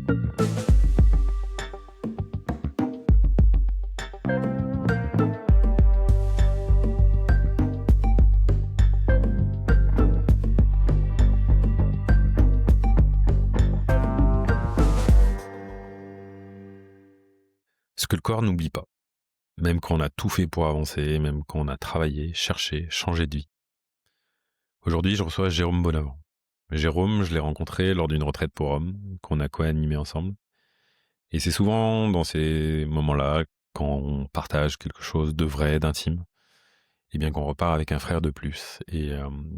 Ce que le corps n'oublie pas, même quand on a tout fait pour avancer, même quand on a travaillé, cherché, changé de vie. Aujourd'hui, je reçois Jérôme Bonavent. Jérôme, je l'ai rencontré lors d'une retraite pour hommes qu'on a co-animée ensemble. Et c'est souvent dans ces moments-là, quand on partage quelque chose de vrai, d'intime, et bien qu'on repart avec un frère de plus. Et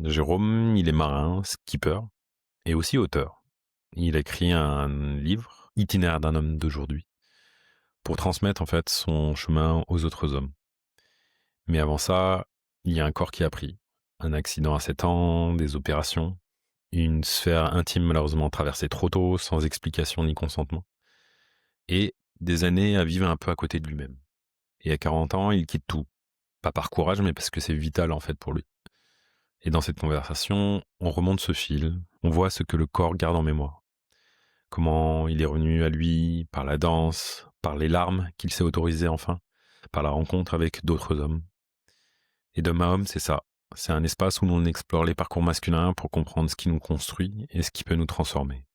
Jérôme, il est marin, skipper, et aussi auteur. Il a écrit un livre, Itinéraire d'un homme d'aujourd'hui, pour transmettre en fait son chemin aux autres hommes. Mais avant ça, il y a un corps qui a pris. Un accident à 7 ans, des opérations, une sphère intime malheureusement traversée trop tôt, sans explication ni consentement, et des années à vivre un peu à côté de lui-même. Et à 40 ans, il quitte tout. Pas par courage, mais parce que c'est vital en fait pour lui. Et dans cette conversation, on remonte ce fil, on voit ce que le corps garde en mémoire. Comment il est revenu à lui par la danse, par les larmes qu'il s'est autorisé enfin, par la rencontre avec d'autres hommes. Et d'homme à homme, c'est ça. C'est un espace où l'on explore les parcours masculins pour comprendre ce qui nous construit et ce qui peut nous transformer.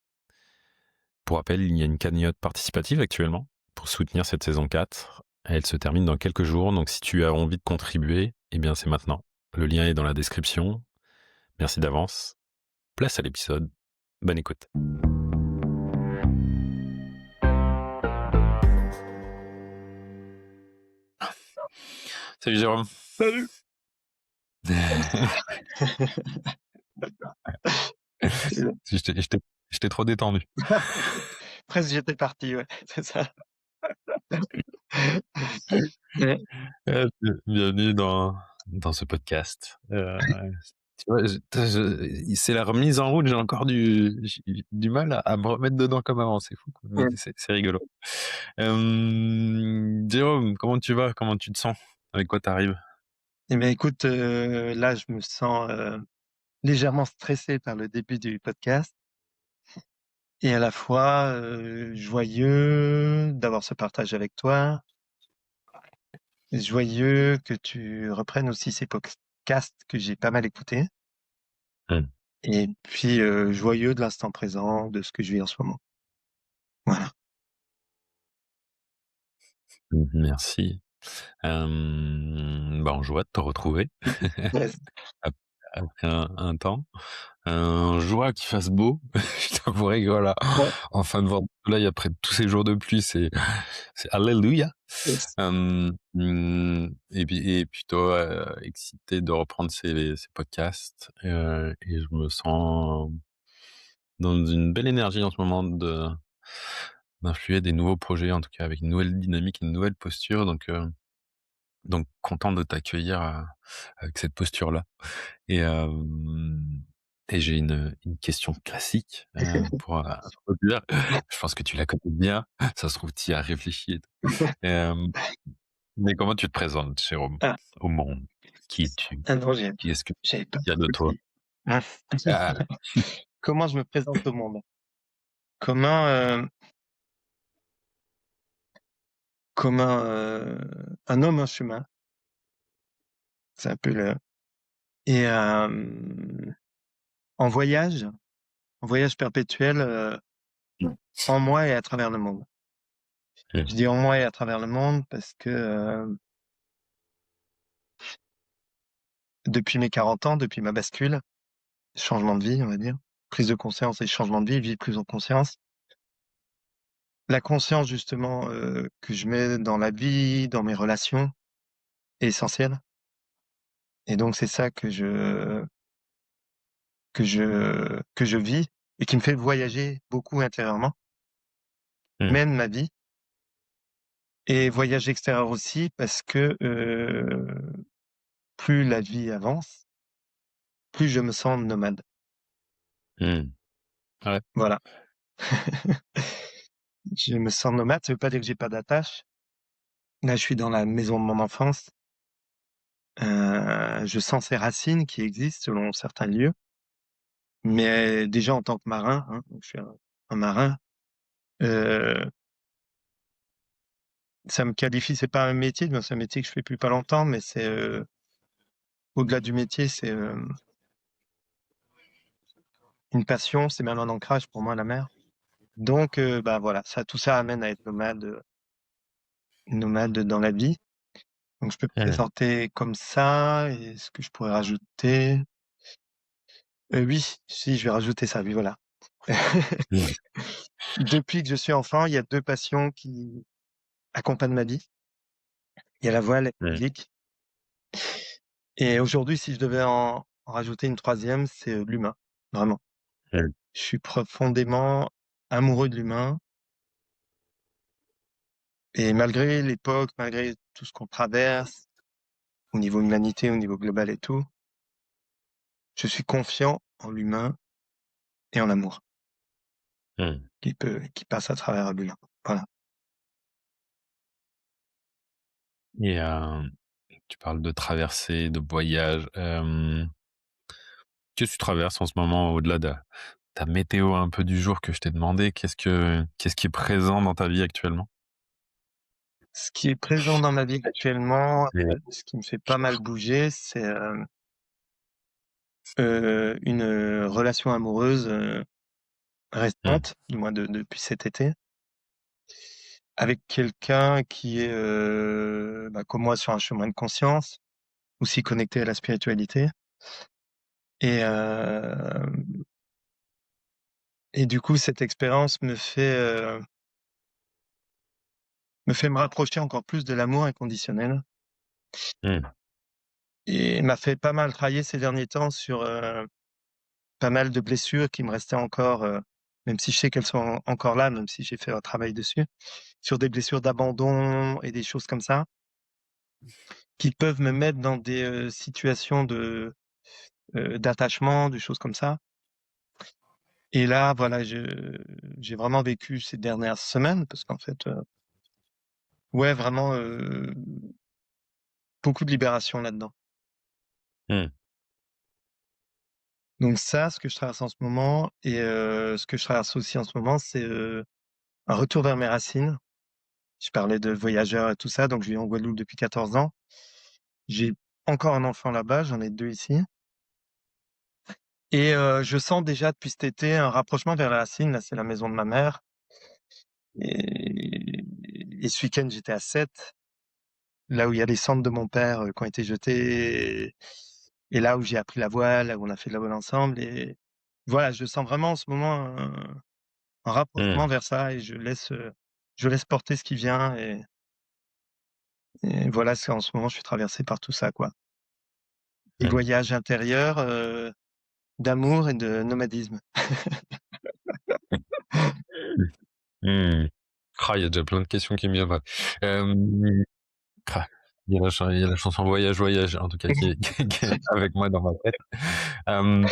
Pour rappel, il y a une cagnotte participative actuellement pour soutenir cette saison 4. Elle se termine dans quelques jours, donc si tu as envie de contribuer, eh bien c'est maintenant. Le lien est dans la description. Merci d'avance. Place à l'épisode. Bonne écoute. Salut Jérôme. Salut. J'étais trop détendu. Presque j'étais parti, ouais, c'est ça. Bienvenue dans ce podcast. Tu vois, c'est la remise en route, j'ai encore du mal à me remettre dedans comme avant, c'est fou, quoi. Mais c'est rigolo. Jérôme, comment tu vas? Comment tu te sens? Avec quoi t'arrives? Eh bien, écoute, là, je me sens légèrement stressé par le début du podcast et à la fois joyeux d'avoir ce partage avec toi, joyeux que tu reprennes aussi ces podcasts que j'ai pas mal écoutés et puis joyeux de l'instant présent, de ce que je vis en ce moment. Voilà. Merci. En joie de te retrouver Yes. après un temps. Joie qu'il fasse beau. Je t'avouerai que voilà, Ouais. enfin de voir le soleil après tous ces jours de pluie, c'est alléluia. Yes. Et plutôt excité de reprendre ces podcasts. Et je me sens dans une belle énergie en ce moment d'influer des nouveaux projets, en tout cas avec une nouvelle dynamique, une nouvelle posture. Donc content de t'accueillir avec cette posture-là. Et, et j'ai une question classique pour introduire. Je pense que tu la connais bien. Ça se trouve, tu y as réfléchi. Et tout. Mais comment tu te présentes, Jérôme, Ah. au monde? Qui es-tu? Ah non, Qui est-ce que j'avais pas qu'il y a de toi? compris. Ah. Ah, Comment je me présente au monde? Comment un homme en chemin, c'est un peu le et en voyage perpétuel en moi et à travers le monde. Je dis en moi et à travers le monde parce que depuis mes 40 ans, depuis ma bascule, changement de vie, on va dire, prise de conscience et changement de vie plus en conscience. La conscience justement que je mets dans la vie, dans mes relations, est essentielle. Et donc c'est ça que je vis et qui me fait voyager beaucoup intérieurement, mène ma vie et voyage extérieur aussi parce que plus la vie avance, plus je me sens nomade. Ouais. Voilà. Je me sens nomade, ça veut pas dire que j'ai pas d'attache. Là, je suis dans la maison de mon enfance. Je sens ces racines qui existent selon certains lieux. Mais déjà en tant que marin, hein, donc je suis un marin, Heu, Ça me qualifie, c'est pas un métier, c'est un métier que je fais depuis pas longtemps, mais c'est, au-delà du métier, c'est, une passion, c'est même un ancrage pour moi, la mer. Donc bah, voilà, tout ça amène à être nomade dans la vie. Donc je peux Mmh. présenter comme ça et ce que je pourrais rajouter? Oui, si, je vais rajouter ça, oui, voilà. Mmh. Depuis que je suis enfant, il y a 2 passions qui accompagnent ma vie. Il y a la voile et la Mmh. musique et aujourd'hui, si je devais en rajouter une troisième, c'est, l'humain, vraiment. Mmh. Je suis profondément amoureux de l'humain et malgré l'époque, malgré tout ce qu'on traverse, au niveau humanité, au niveau global et tout, je suis confiant en l'humain et en l'amour Mmh. qui passe à travers l'humain. Voilà. Et tu parles de traversée, de voyage. Qu'est-ce que tu traverses en ce moment au-delà de ta météo un peu du jour que je t'ai demandé? Qu'est-ce qui est présent dans ta vie actuellement? Ce qui est présent dans ma vie actuellement, Ouais. ce qui me fait pas mal bouger, c'est, une, relation amoureuse, Mmh. récente, du moins depuis cet été, avec quelqu'un qui est, bah, comme moi sur un chemin de conscience, aussi connecté à la spiritualité et du coup cette expérience me fait me rapprocher encore plus de l'amour inconditionnel Mmh. et m'a fait pas mal travailler ces derniers temps sur, pas mal de blessures qui me restaient encore, même si je sais qu'elles sont encore là, même si j'ai fait un travail dessus, sur des blessures d'abandon et des choses comme ça, qui peuvent me mettre dans des, situations d'attachement, des choses comme ça. Et là, voilà, j'ai vraiment vécu ces dernières semaines parce qu'en fait, ouais, vraiment, beaucoup de libération là-dedans. Mmh. Donc ça, ce que je traverse en ce moment et ce que je traverse aussi en ce moment, c'est, un retour vers mes racines. Je parlais de voyageurs et tout ça, donc je vis en Guadeloupe depuis 14 ans. J'ai encore un enfant là-bas, j'en ai 2 ici et je sens déjà depuis cet été un rapprochement vers les racines. Là, c'est la maison de ma mère et ce week-end, j'étais à Sète, là où il y a les cendres de mon père, qui ont été jetées et là où j'ai appris la voile, là où on a fait de la voile ensemble et voilà, je sens vraiment en ce moment un rapprochement Mmh. vers ça et je laisse porter ce qui vient et voilà, c'est en ce moment, je suis traversé par tout ça, quoi. Des Mmh. voyages intérieurs, d'amour et de nomadisme. Mmh. Ah, il y a déjà plein de questions qui me viennent, ouais. Ah, il y a la chanson «Voyage, voyage», en tout cas, qui est qui est avec moi dans ma tête. Hem,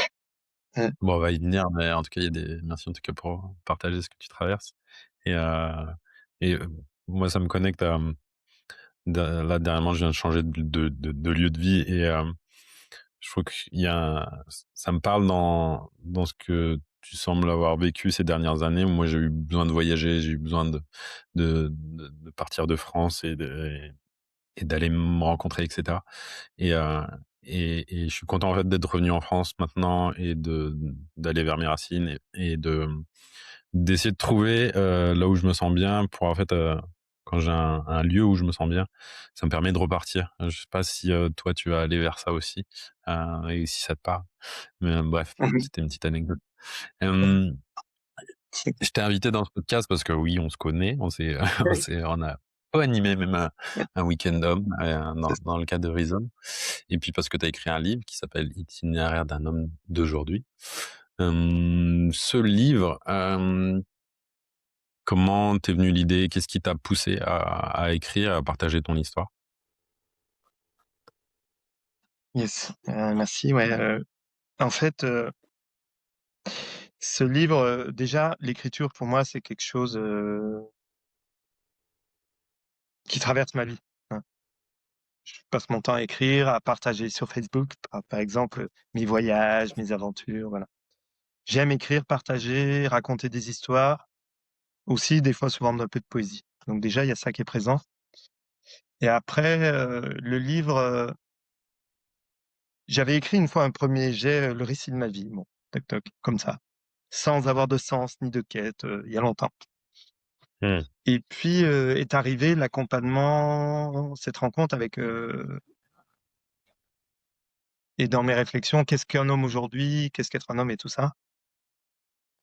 bon, on va y venir, mais en tout cas, il y a des merci en tout cas pour partager ce que tu traverses et et moi, ça me connecte à, là, dernièrement, je viens de changer de lieu de vie et je trouve qu'il y a ça me parle dans ce que tu sembles avoir vécu ces dernières années. Moi, j'ai eu besoin de voyager, j'ai eu besoin de partir de France et d'aller me rencontrer et cetera et et je suis content, en fait, d'être revenu en France maintenant et d'aller vers mes racines et d'essayer de trouver, là où je me sens bien pour, en fait, quand j'ai un lieu où je me sens bien, ça me permet de repartir. Je sais pas si, toi, tu vas aller vers ça aussi, et si ça te parle. Mais, bref, Mmh. c'était une petite anecdote. Hem, je t'ai invité dans ce podcast parce que oui, on se connaît, on a co-animé même un week-end homme, C'est dans le cadre de Rhizome et puis parce que tu as écrit un livre qui s'appelle «Itinéraire d'un homme d'aujourd'hui». Ce livre, comment t'es venue l'idée? Qu'est-ce qui t'a poussé à écrire, à partager ton histoire? yes, merci, ouais, en fait, ce livre, déjà l'écriture pour moi c'est quelque chose, qui traverse ma vie, hein. Je passe mon temps à écrire, à partager sur Facebook, par exemple, mes voyages, mes aventures, voilà. J'aime écrire, partager, raconter des histoires aussi des fois sous forme d'un peu de poésie. Donc déjà, il y a ça qui est présent. Et après, le livre, j'avais écrit une fois un premier jet, le récit de ma vie, bon, toc toc, comme ça, sans avoir de sens ni de quête, il y a longtemps. Mmh. Et puis est arrivé l'accompagnement, cette rencontre avec et dans mes réflexions, qu'est-ce qu'un homme aujourd'hui, qu'est-ce qu'être un homme et tout ça.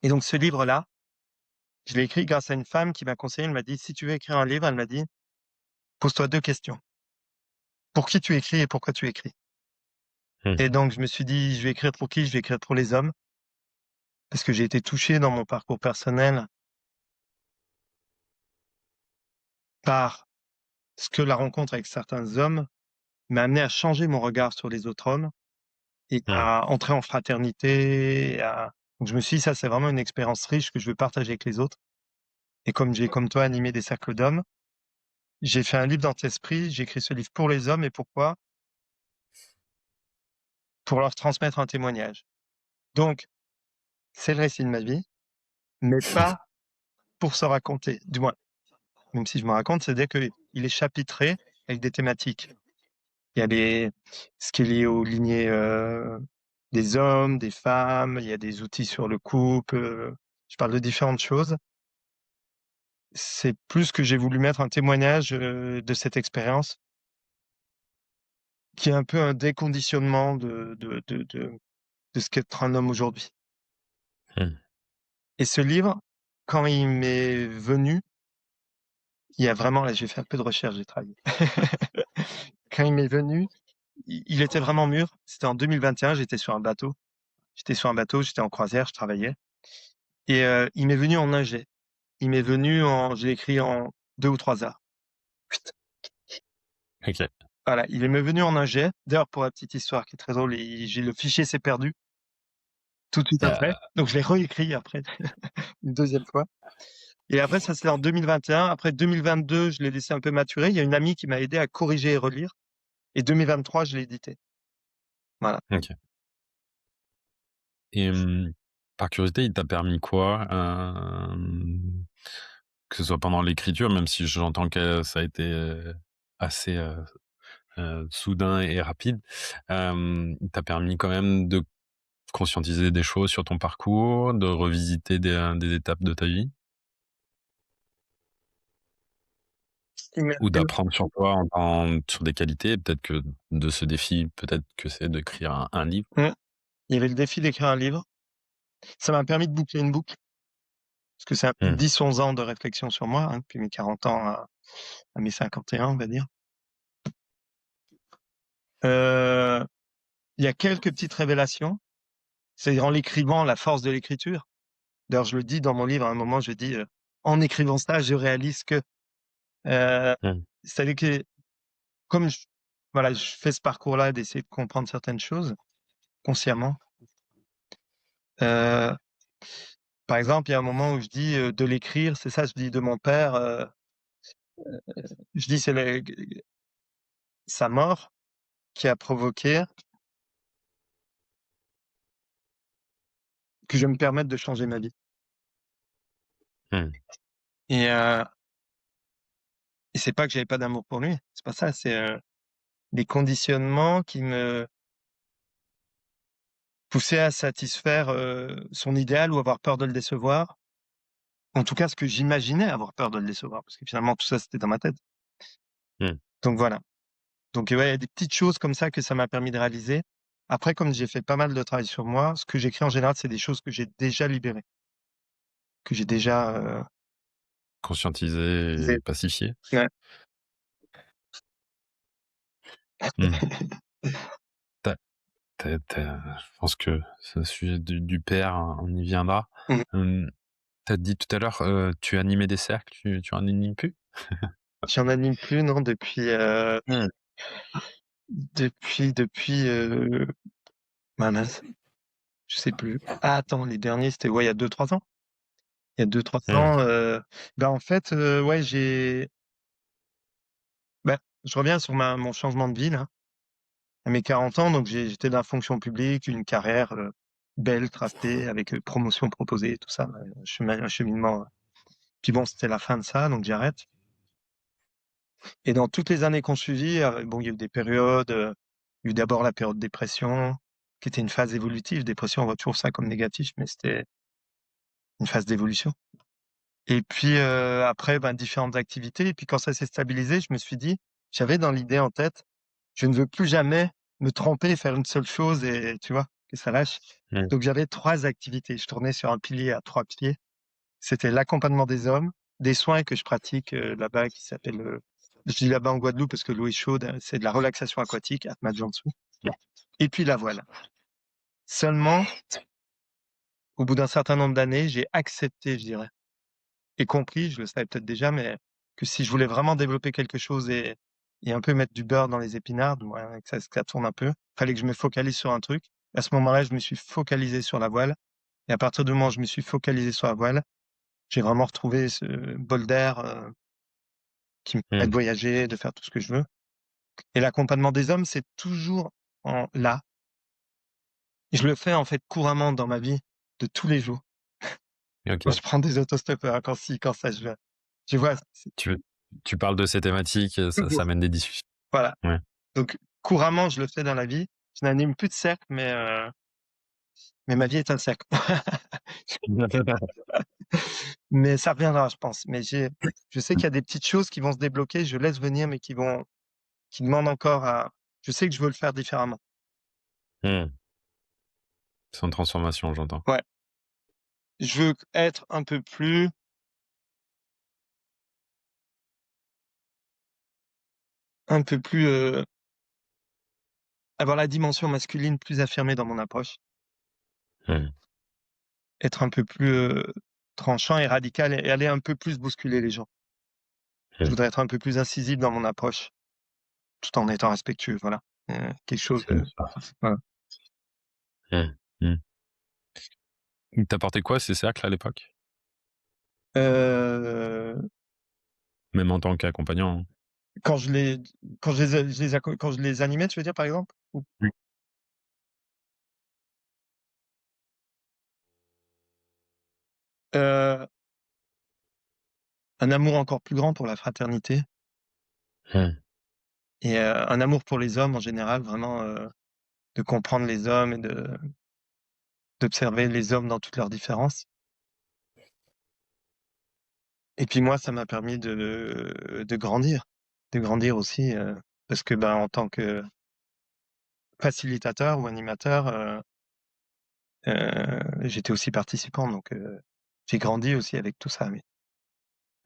Et donc ce livre-là, je l'ai écrit grâce à une femme qui m'a conseillé. Elle m'a dit, si tu veux écrire un livre, elle m'a dit, pose-toi 2 questions. Pour qui tu écris et pourquoi tu écris? Mmh. Et donc je me suis dit, je vais écrire pour qui? Je vais écrire pour les hommes, parce que j'ai été touché dans mon parcours personnel par ce que la rencontre avec certains hommes m'a amené à changer mon regard sur les autres hommes et Mmh. à entrer en fraternité. Donc je me suis dit, ça c'est vraiment une expérience riche que je veux partager avec les autres. Et comme j'ai, comme toi, animé des cercles d'hommes, j'ai fait un livre dans cet esprit. J'ai écrit ce livre pour les hommes. Et pourquoi? Pour leur transmettre un témoignage. Donc, c'est le récit de ma vie, mais pas pour se raconter. Du moins, même si je me raconte, c'est-à-dire qu'il est chapitré avec des thématiques. Il y a ce qui est lié aux lignées des hommes, des femmes, il y a des outils sur le couple. Je parle de différentes choses. C'est plus que j'ai voulu mettre un témoignage de cette expérience, qui est un peu un déconditionnement de ce qu'être un homme aujourd'hui. Mmh. Et ce livre, quand il m'est venu, il y a vraiment, là j'ai fait un peu de recherche, j'ai travaillé. Quand il m'est venu, il était vraiment mûr. C'était en 2021, j'étais sur un bateau. J'étais en croisière, je travaillais. Et il m'est venu en un jet. Je l'ai écrit en 2 ou 3 heures. Chut. OK. Voilà, il m'est venu en un jet. D'ailleurs, pour la petite histoire qui est très drôle, j'ai le fichier s'est perdu tout de suite après. Donc je l'ai réécrit après une deuxième fois. Et après, ça c'était en 2021. Après 2022, je l'ai laissé un peu maturer. Il y a une amie qui m'a aidé à corriger et relire. Et 2023, je l'ai édité. Voilà. OK. Et par curiosité, il t'a permis quoi, que ce soit pendant l'écriture, même si j'entends que ça a été, assez, soudain et rapide, il t'a permis quand même de conscientiser des choses sur ton parcours, de revisiter des étapes de ta vie? Il m'a Ou d'apprendre sur toi sur des qualités? Peut-être que de ce défi, peut-être que c'est d'écrire un livre? mmh, il y avait le défi d'écrire un livre. Ça m'a permis de boucler une boucle, parce que c'est un peu Mmh. 10-11 ans de réflexion sur moi, hein, depuis mes 40 ans à mes 51, on va dire. Il y a quelques petites révélations. C'est en l'écrivant, la force de l'écriture. D'ailleurs, je le dis dans mon livre, à un moment, je dis, en écrivant ça, je réalise que, heu, Mmh. c'est-à-dire que comme voilà, je fais ce parcours-là d'essayer de comprendre certaines choses consciemment. Heu, Par exemple, il y a un moment où je dis, de l'écrire, c'est ça, je dis de mon père, je dis: «C'est sa mort qui a provoqué que je me permette de changer ma vie». Mmh. Et et c'est pas que j'avais pas d'amour pour lui, c'est pas ça, c'est, des conditionnements qui me poussaient à satisfaire, son idéal ou avoir peur de le décevoir. En tout cas, ce que j'imaginais avoir peur de le décevoir, parce que finalement tout ça, c'était dans ma tête. Mmh. Donc voilà. Donc ouais, il y a des petites choses comme ça que ça m'a permis de réaliser. Après, comme j'ai fait pas mal de travail sur moi, ce que j'écris en général, c'est des choses que j'ai déjà libérées, que j'ai déjà, Conscientiser zé et pacifier? ouais. Mmh. Tu tu je pense que ce sujet du père, on y viendra. Mmh. Tu as dit tout à l'heure, tu animais des cercles, tu en animes plus? J'en anime plus, non, Mmh. depuis, mince, je sais plus. Ah attends, les derniers, c'était ouais, il y a 2-3 ans. Il y a 2-3 ans, Mmh. en fait, ouais, bah, je reviens sur mon changement de vie là, à mes 40 ans, donc j'étais dans la fonction publique, une carrière, belle, tracée avec, promotion proposée, tout ça, un cheminement. Puis bon, c'était la fin de ça, donc j'arrête. Et dans toutes les années qu'on suivit, bon, il y a eu des périodes, il y a eu d'abord la période dépression, qui était une phase évolutive. Dépression, on voit toujours ça comme négatif, mais c'était une phase d'évolution. Et puis après, ben, différentes activités. Et puis quand ça s'est stabilisé, je me suis dit, j'avais dans l'idée en tête, je ne veux plus jamais me tromper, faire une seule chose et tu vois, que ça lâche. Mmh. Donc j'avais 3 activités. Je tournais sur un pilier à 3 pieds. C'était l'accompagnement des hommes, des soins que je pratique là-bas qui s'appelle, je dis là-bas en Guadeloupe parce que l'eau est chaude, c'est de la relaxation aquatique, Atma-Jansu. Et puis la voile. Seulement, au bout d'un certain nombre d'années, j'ai accepté, je dirais, et compris, je le savais peut-être déjà, mais que si je voulais vraiment développer quelque chose et un peu mettre du beurre dans les épinards, du moins que ça tourne un peu, fallait que je me focalise sur un truc. À ce moment-là, je me suis focalisé sur la voile. Et à partir du moment où je me suis focalisé sur la voile, j'ai vraiment retrouvé ce bol d'air qui me permet Mmh. de voyager, de faire tout ce que je veux. Et l'accompagnement des hommes, c'est toujours là. Et je le fais en fait couramment dans ma vie de tous les jours. Quand OK. je prends des autostoppeurs, quand ci, quand ça, je vois, c'est Tu tu parles de ces thématiques, ça toujours. mène des discussions. Voilà. Ouais. Donc couramment, je le fais dans la vie. Je n'anime plus de cercle, mais ma vie est un cercle. Mais ça reviendra, je pense. Mais je sais qu'il y a des petites choses qui vont se débloquer, je laisse venir, mais qui demandent encore à je sais que je veux le faire différemment. Mmh. C'est une transformation, j'entends. Ouais. Je veux être un peu plus, avoir la dimension masculine plus affirmée dans mon approche. Mmh. Être un peu plus, tranchant et radical et aller un peu plus bousculer les gens. Je Mmh. voudrais être un peu plus incisif dans mon approche, tout en étant respectueux, voilà. Quelque chose C'est de voilà. Mmh. Mmh. Il t'apportait quoi ces cercles à l'époque? Heu, Même en tant qu'accompagnant, hein? quand quand je les animais, tu veux dire, par exemple? Ou Oui. heu, un amour encore plus grand pour la fraternité Mmh. et un amour pour les hommes en général, vraiment, de comprendre les hommes et d'observer les hommes dans toutes leurs différences. Et puis moi, ça m'a permis de grandir aussi, parce que, ben, en tant que facilitateur ou animateur, j'étais aussi participant donc j'ai grandi aussi avec tout ça, oui.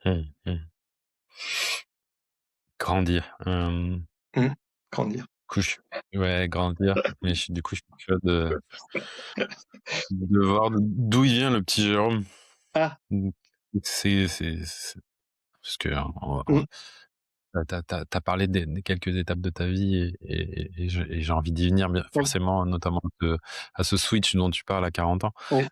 Mmh. Mmh. Grandir, Mmh. Grandir. coup je ouais, grandir, mais je suis curieux de voir d'où il vient le petit Jérôme. Ah! Mmh. C'est parce que Mmh. tu as parlé des quelques étapes de ta vie et j'ai envie d'y venir bien Oui, forcément, notamment à ce switch dont tu parles à 40 ans. oui.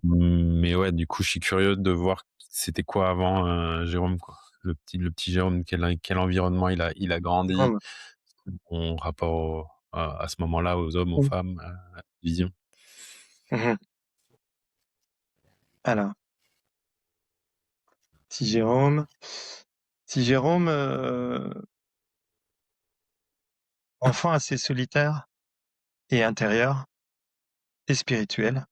Mais ouais, du coup, je suis curieux de voir c'était quoi avant, Jérôme, quoi. Le petit Jérôme, quel environnement il a grandi, Grande. son rapport à ce moment-là aux hommes, aux Mmh. femmes, à la vision. Mmh. Alors, petit Jérôme petit Jérôme, enfant assez solitaire et intérieur et spirituel,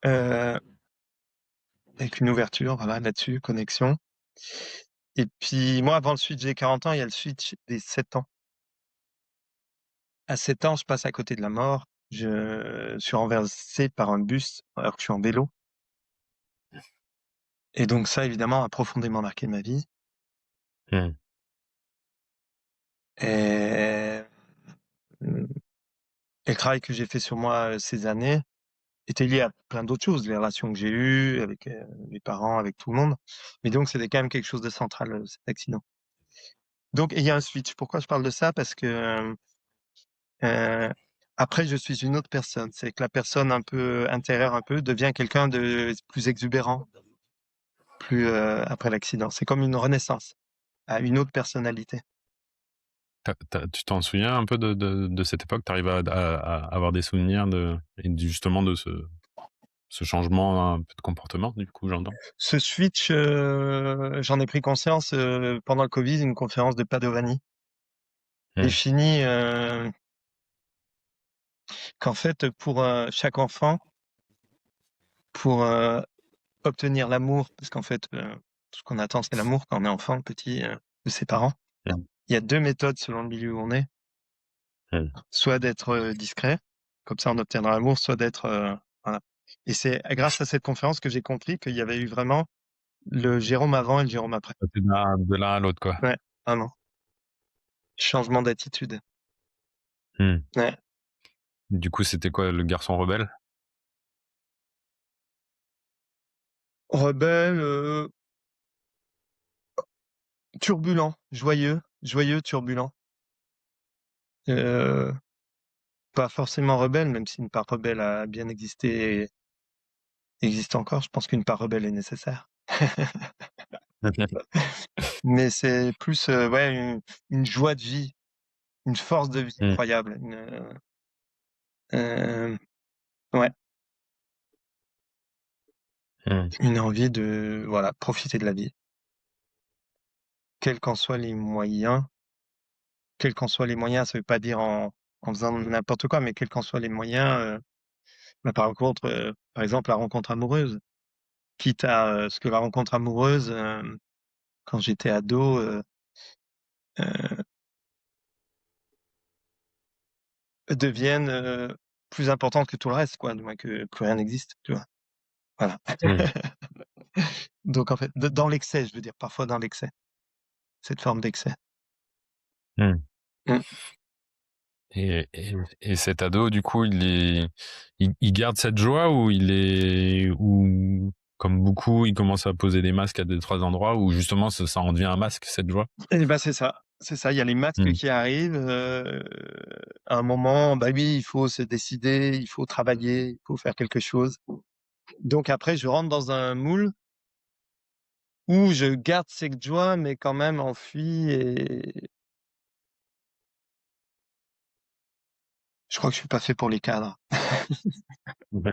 heu, avec une ouverture, voilà, là-dessus, connexion. Et puis moi, avant le switch des 40 ans, il y a le switch des 7 ans. À 7 ans, je passe à côté de la mort. Je suis renversé par un bus alors que je suis en vélo et donc ça, évidemment, a profondément marqué ma vie Mmh. et mmh et le travail que j'ai fait sur moi, ces années était lié à plein d'autres choses, les relations que j'ai eues avec, mes parents, avec tout le monde. Mais donc c'était quand même quelque chose de central, cet accident. Donc il y a un switch. Pourquoi je parle de ça? Parce que, heu, après je suis une autre personne. C'est que la personne un peu intérieure un peu devient quelqu'un de plus exubérant, plus, après l'accident. C'est comme une renaissance à une autre personnalité. Tu t'en souviens un peu de cette époque? Tu arrives à avoir des souvenirs justement de ce ce changement un peu de comportement, du coup, j'entends? Ce switch, j'en ai pris conscience, pendant le covid, une conférence de Padovani et Mmh. fini, qu'en fait, pour, chaque enfant, pour, obtenir l'amour, parce qu'en fait, tout ce qu'on attend, c'est l'amour quand on est enfant, petit, de ses parents. Mmh. Il y a 2 méthodes selon le milieu où on est. Mmh. Soit d'être, discret, comme ça on obtiendra l'amour, soit d'être, voilà. Et c'est grâce à cette conférence que j'ai compris qu'il y avait eu vraiment le Jérôme avant et le Jérôme après. Passer de l'un à l'autre, quoi. Ouais, vraiment. Changement d'attitude. Mmh. Ouais. Du coup, c'était quoi, le garçon rebelle? Rebelle, turbulent, joyeux, turbulent. Heu, pas forcément rebelle, même si une part rebelle a bien existé et existe encore. Je pense qu'une part rebelle est nécessaire. Mais c'est plus, ouais, une joie de vie, une force de vie Mmh. incroyable, ouais, Mmh. une envie de, voilà, profiter de la vie. Quels qu'en soient les moyens, quels qu'en soient les moyens, ça veut pas dire en faisant n'importe quoi, mais quels qu'en soient les moyens, bah, par exemple, la rencontre amoureuse. Quitte à, ce que la rencontre amoureuse, quand j'étais ado, heu, devienne, plus importante que tout le reste, quoi, du moins que plus rien n'existe, tu vois? Voilà. Mmh. Donc en fait, dans l'excès, je veux dire, parfois dans l'excès, cette forme d'excès. Mmh. Mmh. Et cet ado, du coup, il garde cette joie, ou comme beaucoup, il commence à poser des masques à 2-3 endroits où justement ça en devient un masque, cette joie? Et bah, c'est ça, il y a les masques Mmh. qui arrivent, à un moment, bah, oui, il faut se décider, il faut travailler, il faut faire quelque chose. Donc après, je rentre dans un moule où je garde cette joie, mais quand même enfuie et je crois que je suis pas fait pour les cadres. Ouais.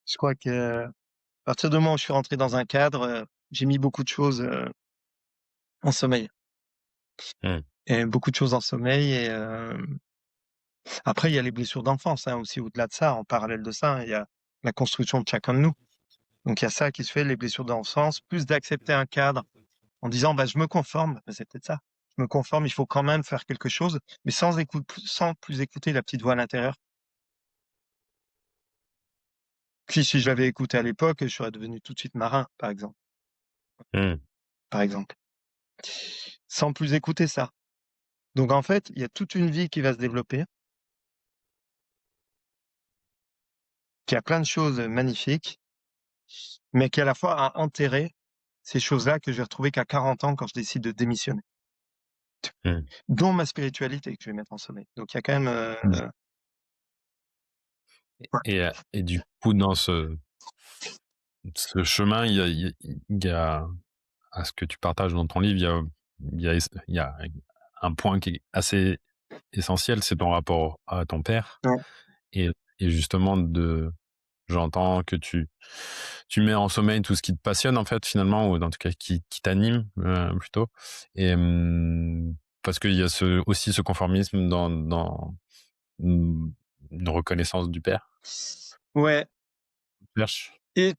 Je crois que à partir du moment où je suis rentré dans un cadre, j'ai mis beaucoup de choses, en sommeil Mmh. et beaucoup de choses en sommeil et après il y a les blessures d'enfance, hein, aussi au-delà de ça, en parallèle de ça, hein, il y a la construction de chacun de nous. Donc il y a ça qui se fait, les blessures d'enfance, plus d'accepter un cadre en disant: «Bah, je me conforme», bah, c'est peut-être ça. Je me conforme, il faut quand même faire quelque chose, mais sans plus écouter la petite voix à l'intérieur. Puis si je l'avais écouté à l'époque, je serais devenu tout de suite marin, Mmh. par exemple. Sans plus écouter ça. Donc en fait, il y a toute une vie qui va se développer, qui a plein de choses, magnifiques, mais qui à la fois a enterré ces choses-là que je vais retrouver qu'à 40 ans quand je décide de démissionner. Mmh. Dont ma spiritualité que je vais mettre en sommeil. Donc il y a quand même, Mmh. ouais, Et du coup, dans ce chemin, il y a, à ce que tu partages dans ton livre, il y a un point qui est assez essentiel, c'est ton rapport à ton père. ouais. Et justement, j'entends que tu mets en sommeil tout ce qui te passionne, en fait, finalement, ou en tout cas qui t'anime, plutôt. Et parce qu'il y a aussi ce conformisme dans une reconnaissance du père. Ouais Cherche. et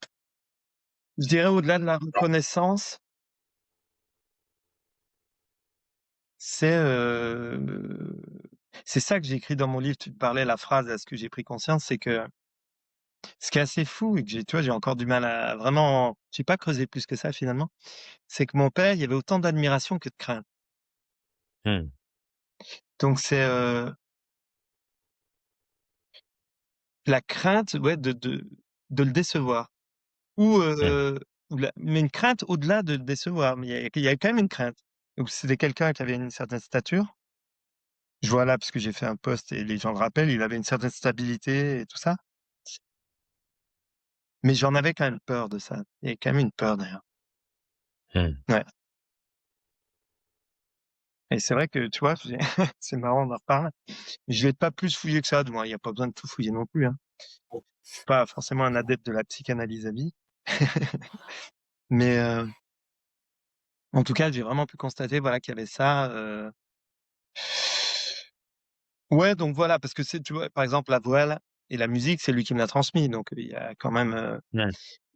je dirais au-delà de la reconnaissance, c'est, c'est ça que j'ai écrit dans mon livre. Tu te parlais, la phrase, à ce que j'ai pris conscience, c'est que ce qui est assez fou et que j'ai encore du mal à vraiment j'ai pas creusé plus que ça finalement, c'est que mon père, il y avait autant d'admiration que de crainte. Mmh. Donc c'est, la crainte, ouais, de le décevoir ou, Mmh. mais une crainte au-delà de le décevoir, mais il y a quand même une crainte. Donc c'était quelqu'un qui avait une certaine stature. Je vois là, parce que j'ai fait un post et les gens le rappellent, il avait une certaine stabilité et tout ça, mais j'en avais quand même peur de ça. Il y avait quand même une peur derrière. Mmh. Ouais, Et c'est vrai que, tu vois, c'est marrant, on en reparle. Je l'ai pas plus fouillé que ça, du moins, il y a pas besoin de tout fouiller non plus, hein. Je suis pas forcément un adepte de la psychanalyse à vie. Mais, en tout cas, j'ai vraiment pu constater, voilà, qu'il y avait ça, ouais, donc voilà, parce que c'est tu vois, par exemple, la voile et la musique, c'est lui qui me l'a transmis, donc il y a quand même, Ouais.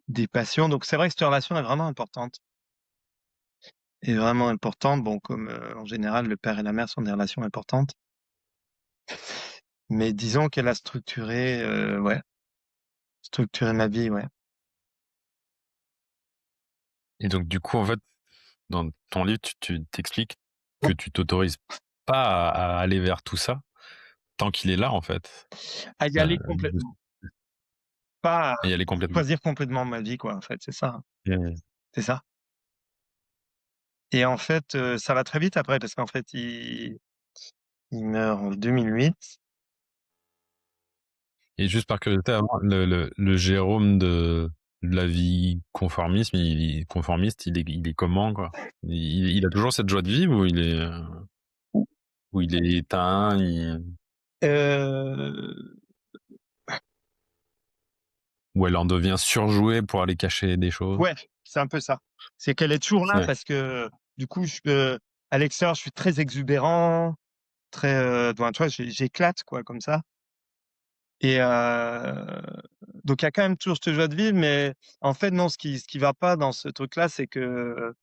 des passions. Donc c'est vrai que cette relation est vraiment importante. Est vraiment importante, bon, comme, en général, le père et la mère sont des relations importantes. Mais disons qu'elle a structuré, ouais, structuré ma vie, ouais. Et donc, du coup, en fait, dans ton livre, tu t'expliques que tu t'autorises pas à aller vers tout ça tant qu'il est là, en fait. À y aller complètement, pas à Et y aller complètement. choisir complètement ma vie, quoi, en fait, c'est ça, hein, Mmh. c'est ça. Et en fait, ça va très vite après parce qu'en fait, il meurt en 2008. Et juste par curiosité, avant, le Jérôme de la vie conformiste, il est comment, quoi? Il a toujours cette joie de vivre ou il est éteint, Heu, ou elle en devient surjouée pour aller cacher des choses? ouais, c'est un peu ça. C'est qu'elle est toujours là Ouais. parce que, du coup, à l'extérieur, je suis très exubérant, très, ben, tu vois, j'éclate, quoi, comme ça. Et donc il y a quand même toujours cette joie de vivre, mais en fait, non, ce qui va pas dans ce truc-là, c'est que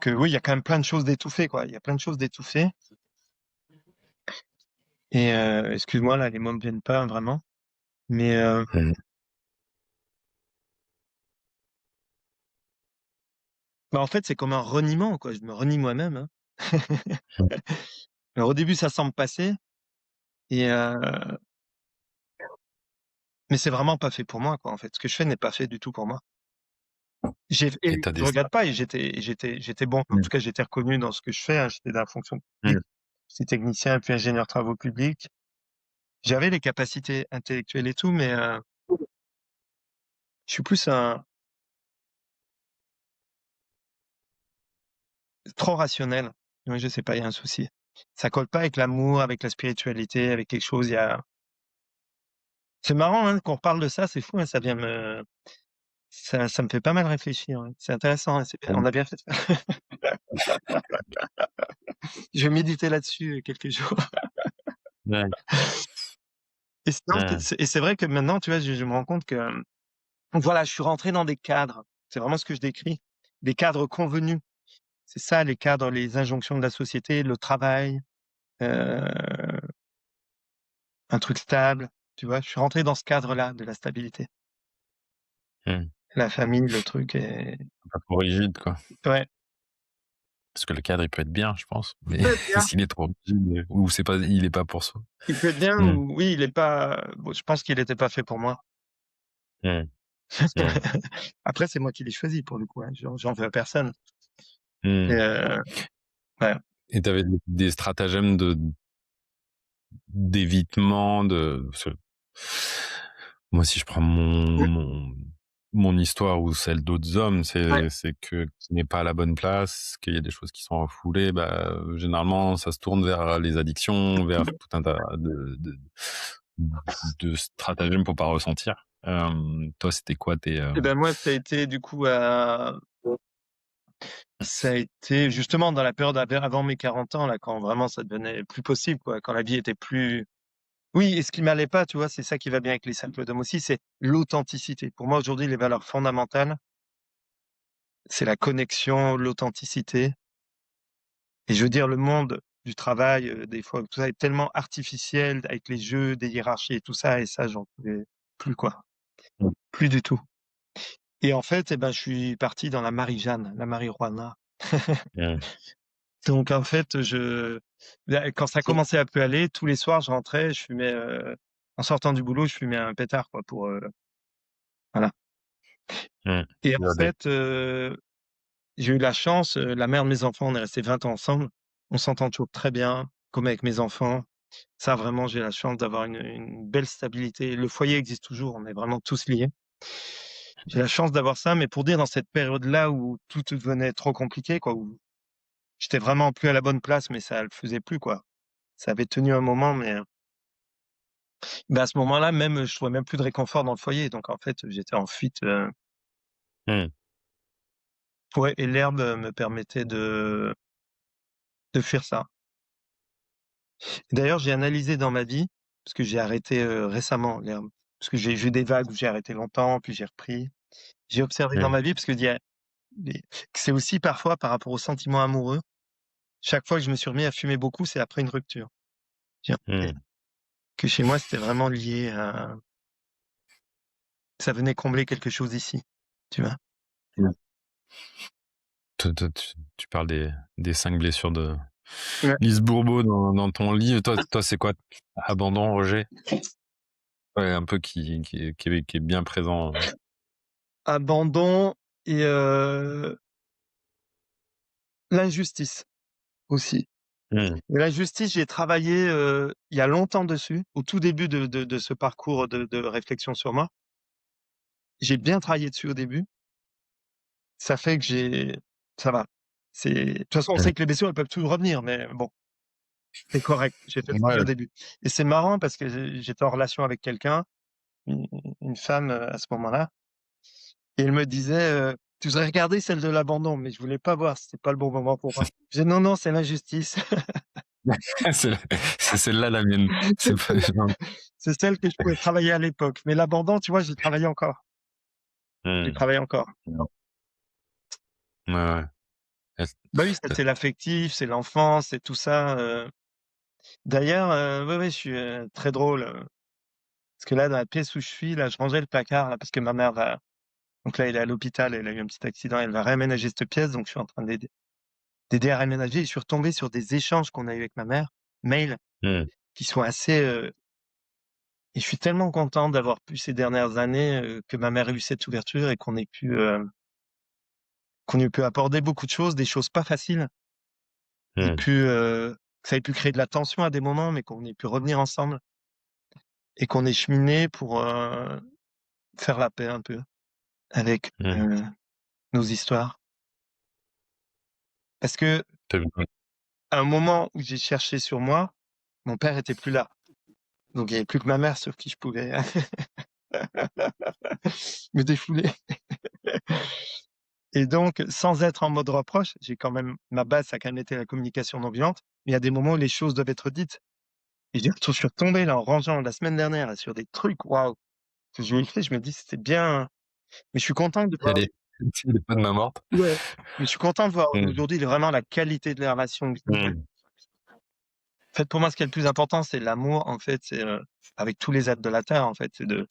oui, il y a quand même plein de choses d'étouffées, quoi. Il y a plein de choses d'étouffées. Et excuse-moi, là, les mots me viennent pas vraiment. Mais Mmh. bah, en fait, c'est comme un reniement, quoi. Je me renie moi-même, hein. Alors au début, ça semble passer et mais c'est vraiment pas fait pour moi, quoi, en fait. Ce que je fais n'est pas fait du tout pour moi. Et Et t'as je des regrette pas et j'étais bon. En Mmh. tout cas, j'étais reconnu dans ce que je fais, hein. J'étais dans la fonction Mmh. publique. J'étais technicien puis ingénieur travaux publics. J'avais les capacités intellectuelles et tout, mais je suis plus un trop rationnel. Oui, je sais pas, il y a un souci. Ça colle pas avec l'amour, avec la spiritualité, avec quelque chose, il y a c'est marrant, hein, qu'on reparle de ça, c'est fou, hein, ça me fait pas mal réfléchir, ouais. C'est intéressant, hein, c'est bien, on a bien fait de faire je vais méditer là-dessus, quelques jours. Ouais. Et c'est non, Ouais. c'est vrai que maintenant, tu vois, je me rends compte que, voilà, je suis rentré dans des cadres. C'est vraiment ce que je décris, des cadres convenus. C'est ça les cadres, les injonctions de la société, le travail, heu, un truc stable, tu vois? Je suis rentré dans ce cadre-là de la stabilité. Mmh. La famille, le truc et Pas trop rigide, quoi. ouais, Parce que le cadre, il peut être bien, je pense, il mais peut être bien, s'il est trop rigide ou il est pas pour soi. il peut être bien Mmh. ou oui, il est pas bon, je pense qu'il était pas fait pour moi. Mmh. Mmh. Après, c'est moi qui l'ai choisi pour le coup, hein, j'en veux à personne et Mmh. ouais. Et t'avais des stratagèmes d'évitement parce que moi, si je prends Mmh, mon histoire ou celle d'autres hommes, ouais. c'est que tu n'es pas à la bonne place, qu'il y a des choses qui sont refoulées, bah, généralement, ça se tourne vers les addictions, vers tout un tas de stratagèmes pour pas ressentir. Toi, c'était quoi tes, Et ben, moi, ça a été du coup, ça a été justement dans la période avant mes 40 ans là, quand vraiment ça devenait plus possible quoi, quand la vie était plus oui et ce qui m'allait pas, tu vois? C'est ça qui va bien avec les cercles d'hommes aussi, c'est l'authenticité. Pour moi, aujourd'hui, les valeurs fondamentales, c'est la connexion, l'authenticité et je veux dire le monde du travail, des fois, tout ça est tellement artificiel avec les jeux, des hiérarchies et tout ça et ça, j'en pouvais plus quoi, Mmh. plus du tout et en fait et ben, je suis parti dans la Marie-Jeanne, la marijuana. Mmh. Donc en fait, là, quand ça commençait à peu aller, tous les soirs, je rentrais, je fumais, en sortant du boulot, je fumais un pétard quoi pour, voilà Mmh. et en Iodé. fait, j'ai eu la chance, la mère de mes enfants, on est restés 20 ans ensemble. On s'entend toujours très bien, comme avec mes enfants. Ça vraiment, j'ai la chance d'avoir une belle stabilité. Le foyer existe toujours, on est vraiment tous liés J'ai la chance d'avoir ça, mais pour dire dans cette période-là où tout devenait trop compliqué, quoi, où j'étais vraiment plus à la bonne place, mais ça le faisait plus, quoi. Ça avait tenu un moment, mais à ce moment-là, même, je trouvais même plus de réconfort dans le foyer. Donc en fait, j'étais en fuite, Mmh. ouais, et l'herbe, me permettait de fuir ça. Et d'ailleurs, j'ai analysé dans ma vie, parce que j'ai arrêté, récemment l'herbe, parce que j'ai eu des vagues où j'ai arrêté longtemps, puis j'ai repris. J'ai observé dans Mmh. ma vie, parce que que c'est aussi parfois par rapport aux sentiments amoureux. Chaque fois que je me suis remis à fumer beaucoup, c'est après une rupture. J'ai remarqué Mmh. que chez moi, c'était vraiment lié à ça venait combler quelque chose ici, tu vois? Mmh. Toi, tu parles des 5 blessures de Ouais. Lise Bourbeau dans ton livre. Toi, c'est quoi? Abandon, rejet? Ouais, un peu qui est bien présent. Abandon et l'injustice aussi. Mmh. Et l'injustice, j'ai travaillé, il y a longtemps dessus, au tout début de ce parcours de réflexion sur moi. J'ai bien travaillé dessus au début. Ça fait que ça va. De toute façon, on Mmh. sait que les blessures, elles peuvent toujours revenir, mais bon, c'est correct. J'ai fait le travail Ouais. au début et c'est marrant parce que j'étais en relation avec quelqu'un, une une femme, à ce moment-là, et elle me disait, «Tu devrais regarder celle de l'abandon», mais je voulais pas voir, c'était pas le bon moment pour moi. Je disais: «Non, non, c'est l'injustice». C'est c'est celle-là la mienne. C'est C'est pas celle-là. C'est celle que je pouvais travailler à l'époque, mais l'abandon, tu vois, j'y travaille encore. J'y Mmh. travaille encore. Non. Ouais, ouais. Est Bah oui, ça, heu, c'est l'affectif, c'est l'enfance, c'est tout ça, d'ailleurs, ouais, ouais, je suis, très drôle, parce que là, dans la pièce où je suis, là, je rangeais le placard, là, parce que ma mère va donc là, elle est à l'hôpital, elle a eu un petit accident, elle va réaménager cette pièce, donc je suis en train d'aider à réaménager, et je suis retombé sur des échanges qu'on a eus avec ma mère, mail, mmh. qui sont assez, et je suis tellement content d'avoir pu ces dernières années, que ma mère ait eu cette ouverture et qu'on ait pu aborder beaucoup de choses, des choses pas faciles, et Mmh. que ça ait pu créer de la tension à des moments, mais qu'on ait pu revenir ensemble et qu'on ait cheminé pour, faire la paix un peu avec, Mmh. nos histoires. Parce qu'à Tu as un moment où j'ai cherché sur moi, mon père était plus là. Donc il y avait plus que ma mère sur qui je pouvais me défouler, et donc sans être en mode reproche, j'ai quand même ma base, ça a quand même été la communication non violente, mais il y a des moments où les choses doivent être dites, et je suis retombé là en rangeant la semaine dernière là sur des trucs, waouh, que je lui ai écrit, je me dis: «C'était bien», mais je suis content de il y a voir, les pas de main morte. ouais, mais je suis content de voir Mmh. aujourd'hui vraiment la qualité de la relation que j'ai. Mmh. En fait, pour moi, ce qui est le plus important, c'est l'amour, en fait, c'est, avec tous les êtres de la terre, en fait, c'est de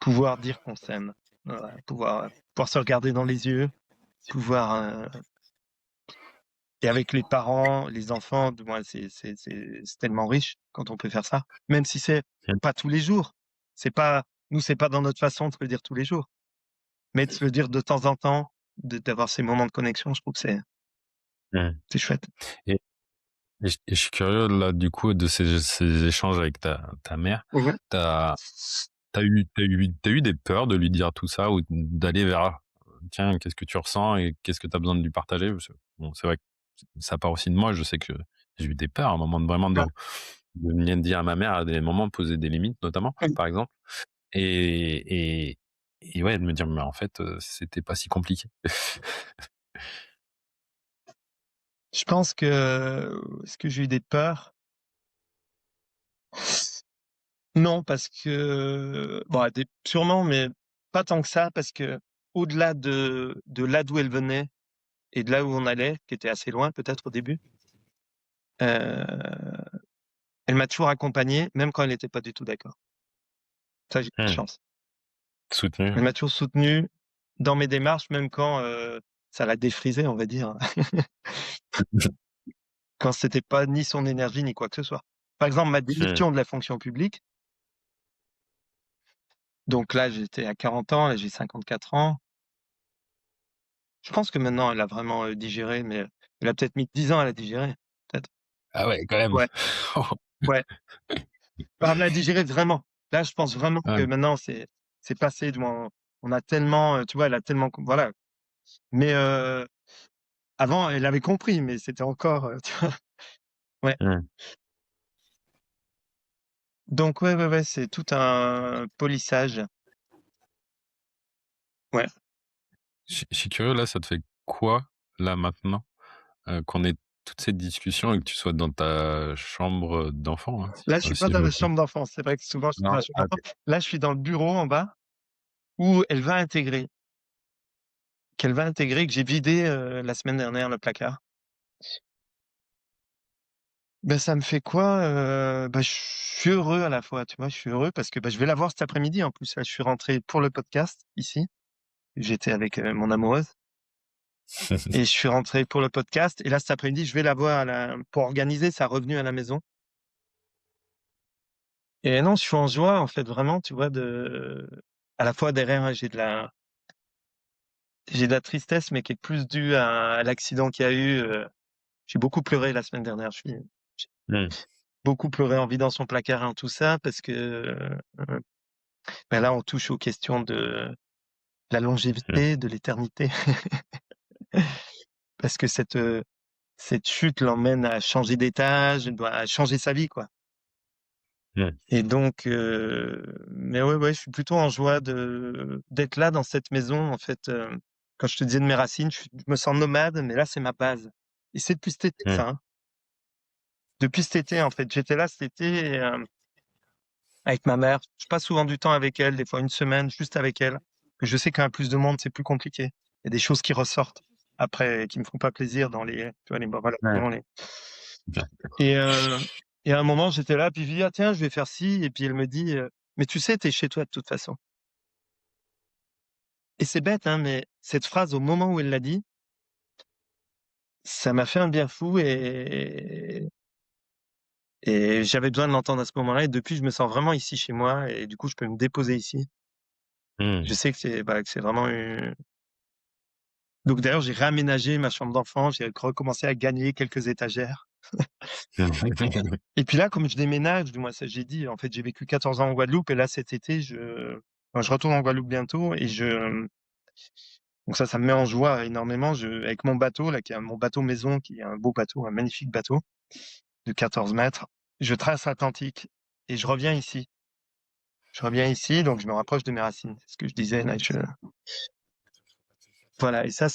pouvoir dire qu'on s'aime. Voilà, pouvoir se regarder dans les yeux, pouvoir, et avec les parents, les enfants, du moins, c'est tellement riche quand on peut faire ça. Même si c'est Mmh. pas tous les jours. C'est pas Nous, c'est pas dans notre façon de se le dire tous les jours, mais de se le dire de temps en temps, d'avoir ces moments de connexion, je trouve que Mmh. c'est chouette. Et je suis curieux là du coup de ces échanges avec ta mère. Mmh. T'as t'as eu des peurs de lui dire tout ça ou d'aller vers: «Tiens, qu'est-ce que tu ressens et qu'est-ce que tu as besoin de lui partager?» Parce que bon, c'est vrai que ça part aussi de moi. Je sais que j'ai eu des peurs à un moment de vraiment Ouais. de venir dire à ma mère à des moments, poser des limites notamment, Mmh. par exemple et et ouais, de me dire: «Mais en fait, c'était pas si compliqué». Je pense que est-ce que j'ai eu des peurs? Non, parce que bon, des sûrement, mais pas tant que ça, parce qu'au-delà de là d'où elle venait et de là où on allait, qui était assez loin peut-être au début, heu, elle m'a toujours accompagné, même quand elle était pas du tout d'accord. Ça, j'ai de la Mmh. chance. Soutenu. Elle m'a toujours soutenu dans mes démarches, même quand, ça la défrisait, on va dire, quand c'était pas ni son énergie ni quoi que ce soit. Par exemple, ma Mmh. démission de la fonction publique, donc là, j'étais à 40 ans, là, j'ai 54 ans. Je pense que maintenant elle a vraiment, digéré, mais elle a peut-être mis 10 ans à la digérer, peut-être. Ah ouais, quand même. Ouais, ouais. Bah, à la digérer vraiment. Là, je pense vraiment que Ouais. maintenant c'est passé, du moins On a tellement, tu vois, elle a tellement, voilà. Mais avant, elle avait compris, mais c'était encore, tu vois. Ouais. Mmh. Donc ouais, c'est tout un polissage. Ouais. Je suis curieux, là, ça te fait quoi, là, maintenant, qu'on ait toutes ces discussions et que tu sois dans ta chambre d'enfant, hein, Là, je suis pas si je dans me la trompe? chambre d'enfant. C'est vrai que souvent, je suis dans Non? la chambre Ah, d'enfant. OK. Là, je suis dans le bureau en bas où qu'elle va intégrer, que j'ai vidé la semaine dernière le placard. Ben, ça me fait quoi? Bah, je suis heureux à la fois, tu vois? Je suis heureux parce que, bah, je vais la voir cet après-midi en plus. Là, je suis rentré pour le podcast ici. J'étais avec mon amoureuse et je suis rentré pour le podcast. Et là, cet après-midi, je vais la voir pour organiser sa revenue à la maison. Et non, je suis en joie, en fait, vraiment, tu vois, à la fois derrière, hein, j'ai de la tristesse, mais qui est plus due à l'accident qu'il y a eu. J'ai beaucoup pleuré la semaine dernière. J'ai Mmh. beaucoup pleuré en vidant son placard, hein, tout ça, parce que ben là, on touche aux questions de la Mmh. longévité, de l'éternité, parce que cette chute l'emmène à changer d'étage, à changer sa vie, quoi. Mmh. Et donc, mais ouais, je suis plutôt en joie d'être là dans cette maison, en fait. Quand je te disais de mes racines, je me sens nomade, mais là, c'est ma base. Et c'est depuis cet été, Mmh. ça, hein. Depuis cet été, en fait. J'étais là cet été avec ma mère. Je passe souvent du temps avec elle, des fois une semaine, juste avec elle. Je sais qu'un plus de monde, c'est plus compliqué. Il y a des choses qui ressortent après, qui me font pas plaisir dans tu vois, les Ouais. relations. Bien. Et, et à un moment, j'étais là, puis je lui dis, ah tiens, je vais faire ci. Et puis elle me dit, mais tu sais, t'es chez toi de toute façon. Et c'est bête, hein, mais cette phrase, au moment où elle l'a dit, ça m'a fait un bien fou et j'avais besoin de l'entendre à ce moment-là. Et depuis, je me sens vraiment ici chez moi et du coup, je peux me déposer ici. Mmh. Je sais que c'est vraiment donc d'ailleurs, j'ai réaménagé ma chambre d'enfant, j'ai recommencé à gagner quelques étagères. Et puis là, comme je déménage, moi, ça j'ai dit, en fait, j'ai vécu 14 ans en Guadeloupe et là, cet été, enfin, je retourne en Guadeloupe bientôt et donc ça me met en joie énormément. Avec mon bateau, là, qui est mon bateau maison, qui est un beau bateau, un magnifique bateau de 14 mètres, je traverse l'Atlantique et je reviens ici. Je reviens ici, donc je me rapproche de mes racines. C'est ce que je disais, là. Voilà. Et ça,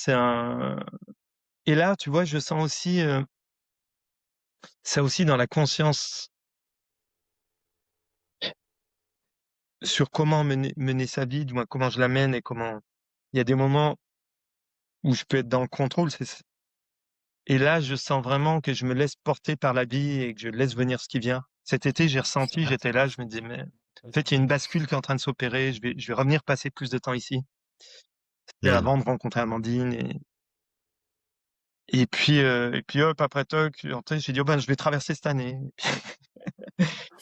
et là, tu vois, je sens aussi, ça aussi dans la conscience sur comment mener sa vie, du moins comment je la mène et comment, il y a des moments où je peux être dans le contrôle, et là, je sens vraiment que je me laisse porter par la vie et que je laisse venir ce qui vient. Cet été, j'ai ressenti, j'étais là, je me disais, mais en fait, il y a une bascule qui est en train de s'opérer, je vais revenir passer plus de temps ici. C'était Mmh. avant de rencontrer Amandine et puis hop, après toc, j'ai dit, oh ben, je vais traverser cette année.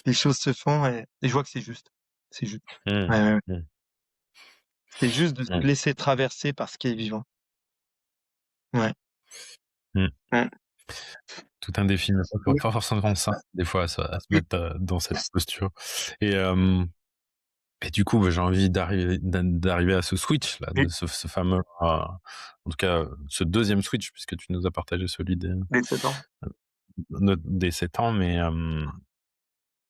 Les choses se font et je vois que c'est juste. C'est juste. Mmh. Ouais. Mmh. C'est juste de se Mmh. laisser traverser par ce qui est vivant. Ouais. Mmh. Ouais. Tout un défi, mais Oui. pas forcément simple, des fois, à se mettre, dans cette posture et hem et du coup, bah, j'ai envie d'arriver à ce switch là, Des de ce fameux, en tout cas, ce deuxième switch puisque tu nous as partagé celui des 7 ans. des 7 ans, mais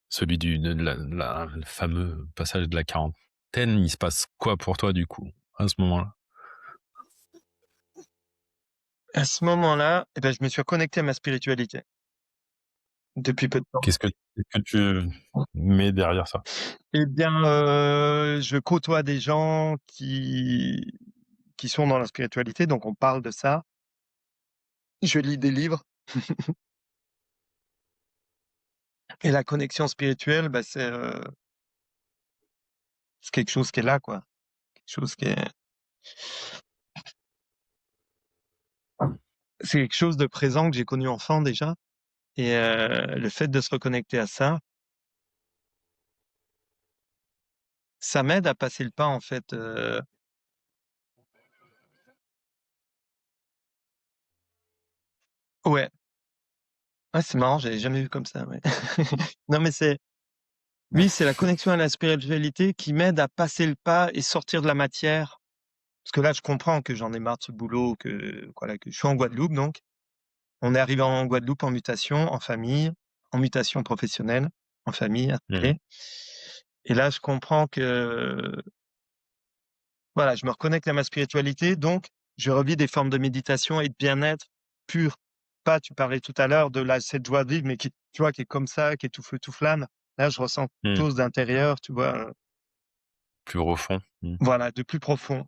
celui de le fameux passage de la quarantaine, il se passe quoi pour toi du coup, à ce moment-là? À ce moment-là, eh ben, je me suis reconnecté à ma spiritualité depuis peu de temps. Qu'est-ce que tu mets derrière ça? Eh bien, je côtoie des gens qui sont dans la spiritualité, donc on parle de ça. Je lis des livres et la connexion spirituelle, bah, c'est quelque chose qui est là, quoi. Quelque chose qui est c'est quelque chose de présent que j'ai connu enfant déjà et le fait de se reconnecter à ça, ça m'aide à passer le pas, en fait, ouais. Ouais, c'est marrant, j'avais jamais vu comme ça, ouais. Non, mais Oui, c'est la connexion à la spiritualité qui m'aide à passer le pas et sortir de la matière. Parce que là, je comprends que j'en ai marre de ce boulot, que voilà, que je suis en Guadeloupe donc. On est arrivé en Guadeloupe en mutation, en famille, en mutation professionnelle, en famille Mmh. installée. Et là, je comprends que voilà, je me reconnecte à ma spiritualité, donc je revis des formes de méditation et de bien-être pur. Pas, tu parlais tout à l'heure de cette joie de vivre, mais qui, tu vois, qui est comme ça, qui est tout feu, tout flamme. Là, je ressens quelque Mmh. chose d'intérieur, tu vois, Plus profond. Mmh. voilà, de plus profond.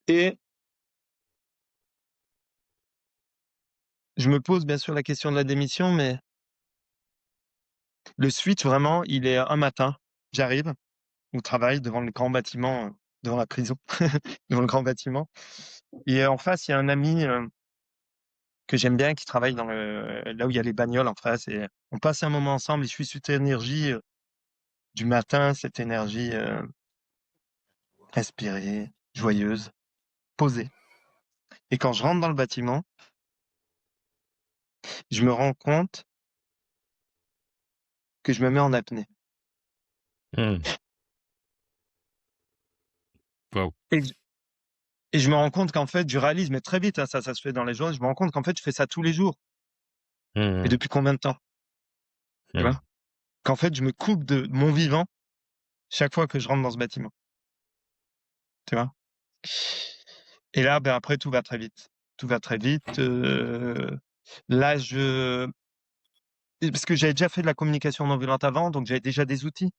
Et je me pose bien sûr la question de la démission, mais le switch, vraiment, il est un matin. J'arrive au travail devant le grand bâtiment, devant la prison, devant le grand bâtiment. Et en face, il y a un ami que j'aime bien qui travaille là où il y a les bagnoles en face. Et on passe un moment ensemble et je suis cette énergie du matin, cette énergie inspirée, joyeuse, posée. Et quand je rentre dans le bâtiment, je me rends compte que je me mets en apnée. Mmh. Waouh. Et, et je me rends compte qu'en fait, je réalise, mais très vite, hein, ça se fait dans les journées, je me rends compte qu'en fait, je fais ça tous les jours. Et Mmh. depuis combien de temps, tu Mmh. vois? Qu'en fait, je me coupe de mon vivant chaque fois que je rentre dans ce bâtiment, tu vois? Et là, ben, après, tout va très vite. Tout va très vite. Là, parce que j'avais déjà fait de la communication non violente avant, donc j'avais déjà des outils.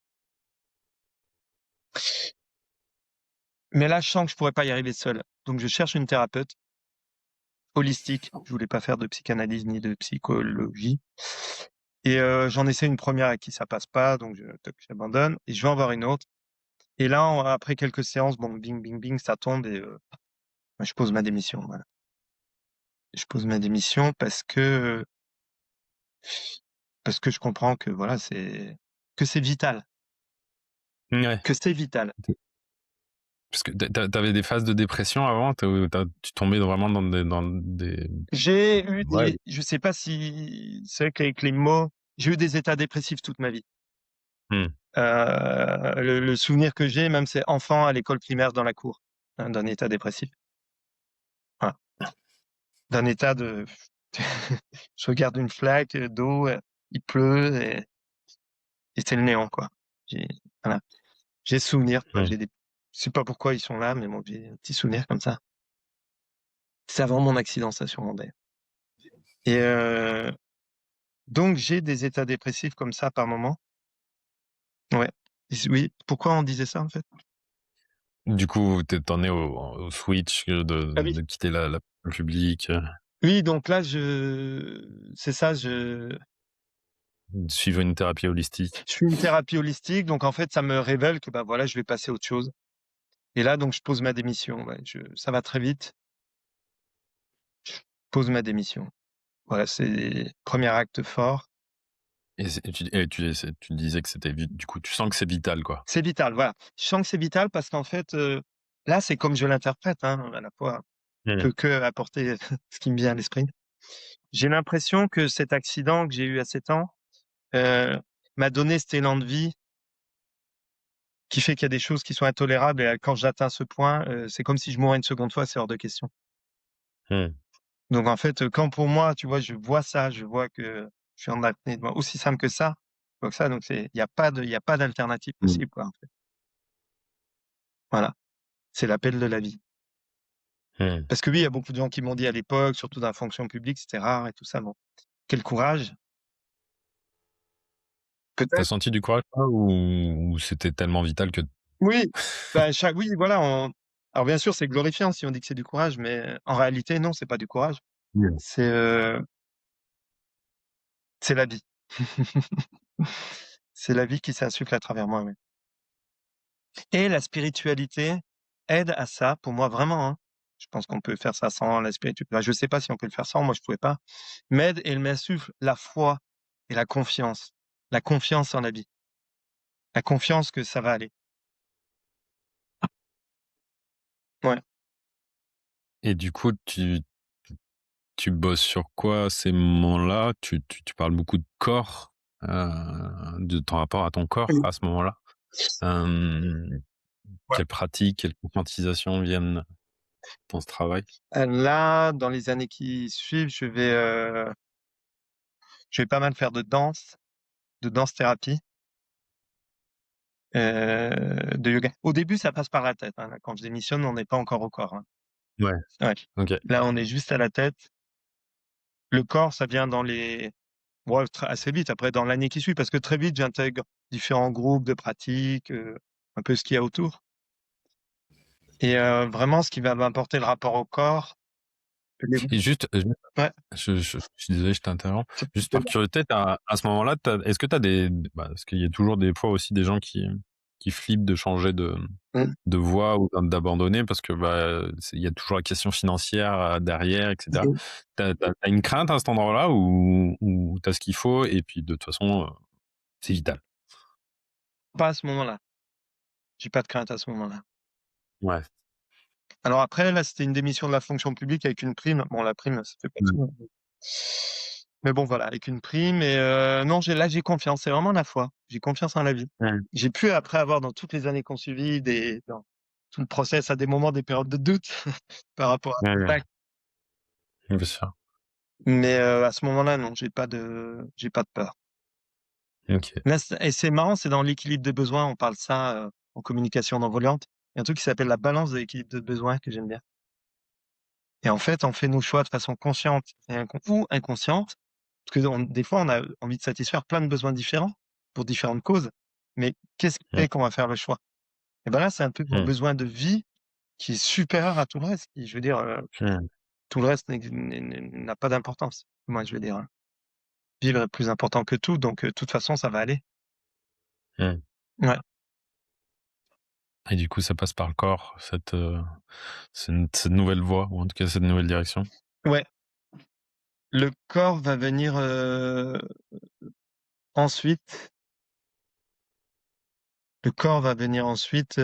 Mais là, je sens que je pourrais pas y arriver seul. Donc, je cherche une thérapeute holistique. Je voulais pas faire de psychanalyse ni de psychologie. Et j'en essaie une première avec qui ça passe pas, donc j'abandonne. Et je vais en voir une autre. Et là, après quelques séances, bon, bing, bing, bing, ça tombe et je pose ma démission. Voilà. Je pose ma démission parce que je comprends que voilà, c'est vital, Ouais. que c'est vital. Parce que t'avais des phases de dépression avant? Tu tombais vraiment dans des J'ai eu ouais. je sais pas si c'est vrai qu'avec les mots, j'ai eu des états dépressifs toute ma vie. Mmh. Le souvenir que j'ai même, c'est enfant à l'école primaire dans la cour, hein, d'un état dépressif. Voilà, d'un état de je regarde une flaque d'eau, il pleut et c'est le néant, quoi. J'ai voilà, j'ai ce souvenir, quoi, Mmh. j'ai des je sais pas pourquoi ils sont là, mais bon, j'ai un petit souvenir comme ça. C'est avant mon accident, ça sûrement d'ailleurs. Et donc j'ai des états dépressifs comme ça par moment. Ouais. Oui, pourquoi on disait ça, en fait? Du coup, t'en es au switch Ah de oui. quitter la public, Oui, donc là, c'est ça, de suivre une thérapie holistique. je suis une thérapie holistique, donc en fait, ça me révèle que, bah, voilà, je vais passer à autre chose. Et là, donc je pose ma démission, ouais, ça va très vite, je pose ma démission. Voilà, c'est premier acte fort. Tu disais que c'était du coup, tu sens que c'est vital, quoi. C'est vital, voilà. Je sens que c'est vital parce qu'en fait, là, c'est comme je l'interprète, hein, à la fois, Mmh. que apporter ce qui me vient à l'esprit. J'ai l'impression que cet accident que j'ai eu à 7 ans, heu, m'a donné cet élan de vie qui fait qu'il y a des choses qui sont intolérables et quand j'atteins ce point, c'est comme si je mourais une seconde fois, c'est hors de question. Mmh. Donc en fait, quand pour moi, tu vois, je vois ça, je vois que je suis en apnée de mort, aussi simple que ça, donc ça, donc il y a pas d'alternative Mmh. possible, quoi, en fait. Voilà, c'est l'appel de la vie. Mmh. Parce que oui, il y a beaucoup de gens qui m'ont dit à l'époque, surtout dans la fonction publique, c'était rare et tout ça, bon, quel courage. Tu Peut-être, senti du courage toi ou c'était tellement vital que oui, bah, oui, voilà, alors bien sûr, c'est glorifiant si on dit que c'est du courage, mais en réalité, non, c'est pas du courage. Mmh. C'est, c'est la vie. C'est la vie qui s'insuffle à travers moi, oui. Et la spiritualité aide à ça, pour moi, vraiment, hein. Je pense qu'on peut faire ça sans la spiritualité. Bah, je sais pas si on peut le faire sans, moi je pouvais pas. M'aide et elle m'insuffle la foi et la confiance. La confiance en la vie. La confiance que ça va aller. Ouais. et du coup, tu bosses sur quoi à ces moments-là? Tu parles beaucoup de corps, de ton rapport à ton corps Mmh. à ce moment-là? Hem, Ouais. Quelles pratiques, quelles conscientisations viennent dans ce travail? Là, dans les années qui suivent, je vais pas mal faire de danse-thérapie, de yoga. Au début, ça passe par la tête, hein. Là, quand je démissionne, on n'est pas encore au corps, hein. Ouais, Ouais. OK. Là, on est juste à la tête. Le corps, ça vient dans les ouais, très assez vite, après dans l'année qui suit, parce que très vite, j'intègre différents groupes de pratiques, un peu ce qu'il y a autour et vraiment ce qui va m'apporter le rapport au corps, les Et juste, ouais, je suis désolé, je t'interromps. c'est Juste par curiosité, à ce moment-là, est-ce que tu as parce qu'il y a toujours des fois aussi des gens qui flippent de changer mmh, de voie ou d'abandonner parce que, il y a toujours la question financière, derrière et cetera. mmh, Tu as une crainte à cet endroit-là ou tu as ce qu'il faut et puis de toute façon, c'est vital? pas à ce moment-là. J'ai pas de crainte à ce moment-là. Ouais. Alors après, là, c'était une démission de la fonction publique avec une prime. Bon, la prime, ça fait pas Mmh. tout, hein. Mais bon, voilà, avec une prime et non, j'ai confiance, c'est vraiment la foi. J'ai confiance en la vie. Mmh. J'ai pu après avoir dans toutes les années qu'on suivi dans tout le process, à des moments, des périodes de doute par rapport à Ouais, tout ouais, ça. bien sûr. Mais à ce moment-là, non, j'ai pas de peur. OK. Là, c'est marrant, c'est dans l'équilibre des besoins, on parle ça, en communication non violente. Il y a un truc qui s'appelle la balance de l'équilibre de besoins que j'aime bien et en fait, on fait nos choix de façon consciente et ou inconsciente. Parce que des fois, on a envie de satisfaire plein de besoins différents pour différentes causes. Mais qu'est-ce qui Mmh. fait qu'on va faire le choix? Et ben là, c'est un peu mon Mmh. besoin de vie qui est supérieur à tout le reste. Je veux dire, Mmh. tout le reste n'a pas d'importance. Moi, je veux dire, hein. Vivre est plus important que tout, donc de toute façon, ça va aller. Mmh. Ouais. Et du coup, ça passe par le corps, cette nouvelle voie ou en tout cas cette nouvelle direction? Ouais, le corps va venir, ensuite le corps va venir ensuite,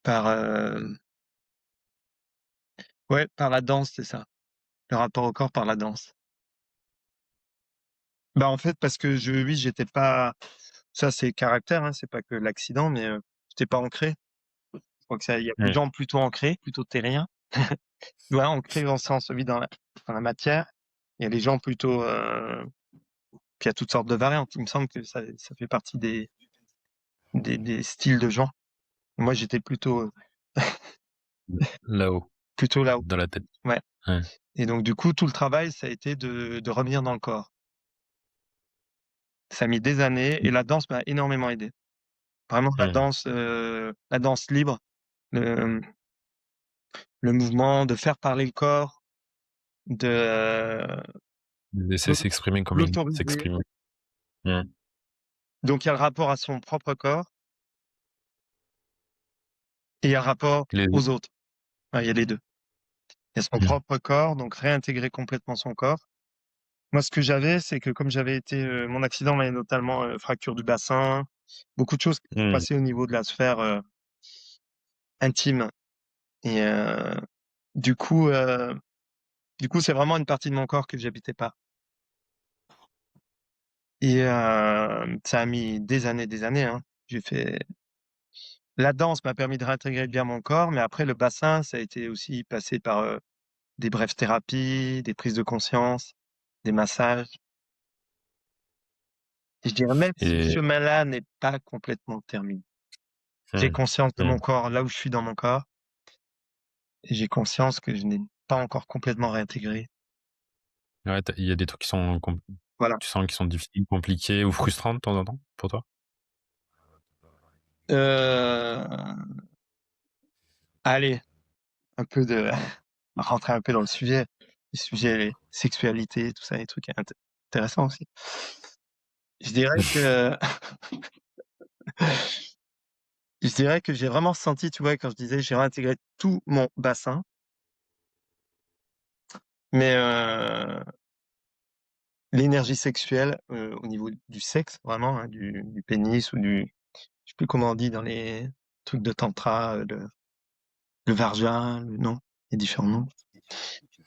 par, ouais, par la danse, c'est ça. Le rapport au corps par la danse. Bah, en fait, parce que oui, j'étais pas ça c'est caractère, hein, c'est pas que l'accident, mais j'étais pas ancré. Je crois que ça il y a des Mmh. gens plutôt ancrés, plutôt terriens. Ouais, ancrés au sens, oui, dans la matière. Il y a les gens plutôt, puis il y a toutes sortes de variantes. Il me semble que ça fait partie des styles de gens. Moi, j'étais Là-haut, plutôt là-haut. dans la tête. Ouais Ouais. et donc du coup, tout le travail, ça a été de revenir dans le corps. Ça a mis des années et la danse m'a énormément aidé. Vraiment Mmh. la danse libre, le le mouvement, de faire parler le corps, de Laisser l'au s'exprimer comme il l'autoriser. s'exprime. Mmh. Donc il y a le rapport à son propre corps et il y a le rapport Les 2. aux autres. Ouais, il y a les 2. Il y a son Mmh. propre corps, donc réintégrer complètement son corps. Moi, ce que j'avais, c'est que comme j'avais été, mon accident m'avait notamment, fracture du bassin, beaucoup de choses qui sont Mmh. passées au niveau de la sphère, intime et du coup, heu, du coup, c'est vraiment une partie de mon corps que j'habitais pas et ça a mis des années, hein. J'ai fait La danse m'a permis de réintégrer bien mon corps, mais après le bassin, ça a été aussi passé par, des brèves thérapies, des prises de conscience, des massages et je dirais même ce Et chemin-là n'est pas complètement terminé. J'ai mmh. conscience de mon Mmh. corps, là où je suis dans mon corps et j'ai conscience que je n'ai pas encore complètement réintégré. Ouais, il y a des trucs qui sont Voilà. tu sens qui sont difficiles, compliqués ou frustrants de temps en temps pour toi? Heu, allez, un peu de rentrer un peu dans le sujet sexualité, tout ça, les trucs intéressants aussi. Je dirais que je dirais que j'ai vraiment senti, tu vois, quand je disais j'ai réintégré tout mon bassin, mais l'énergie sexuelle, au niveau du sexe vraiment, hein, du pénis ou je sais plus comment on dit dans les trucs de tantra, le varja, non, il y a différents noms.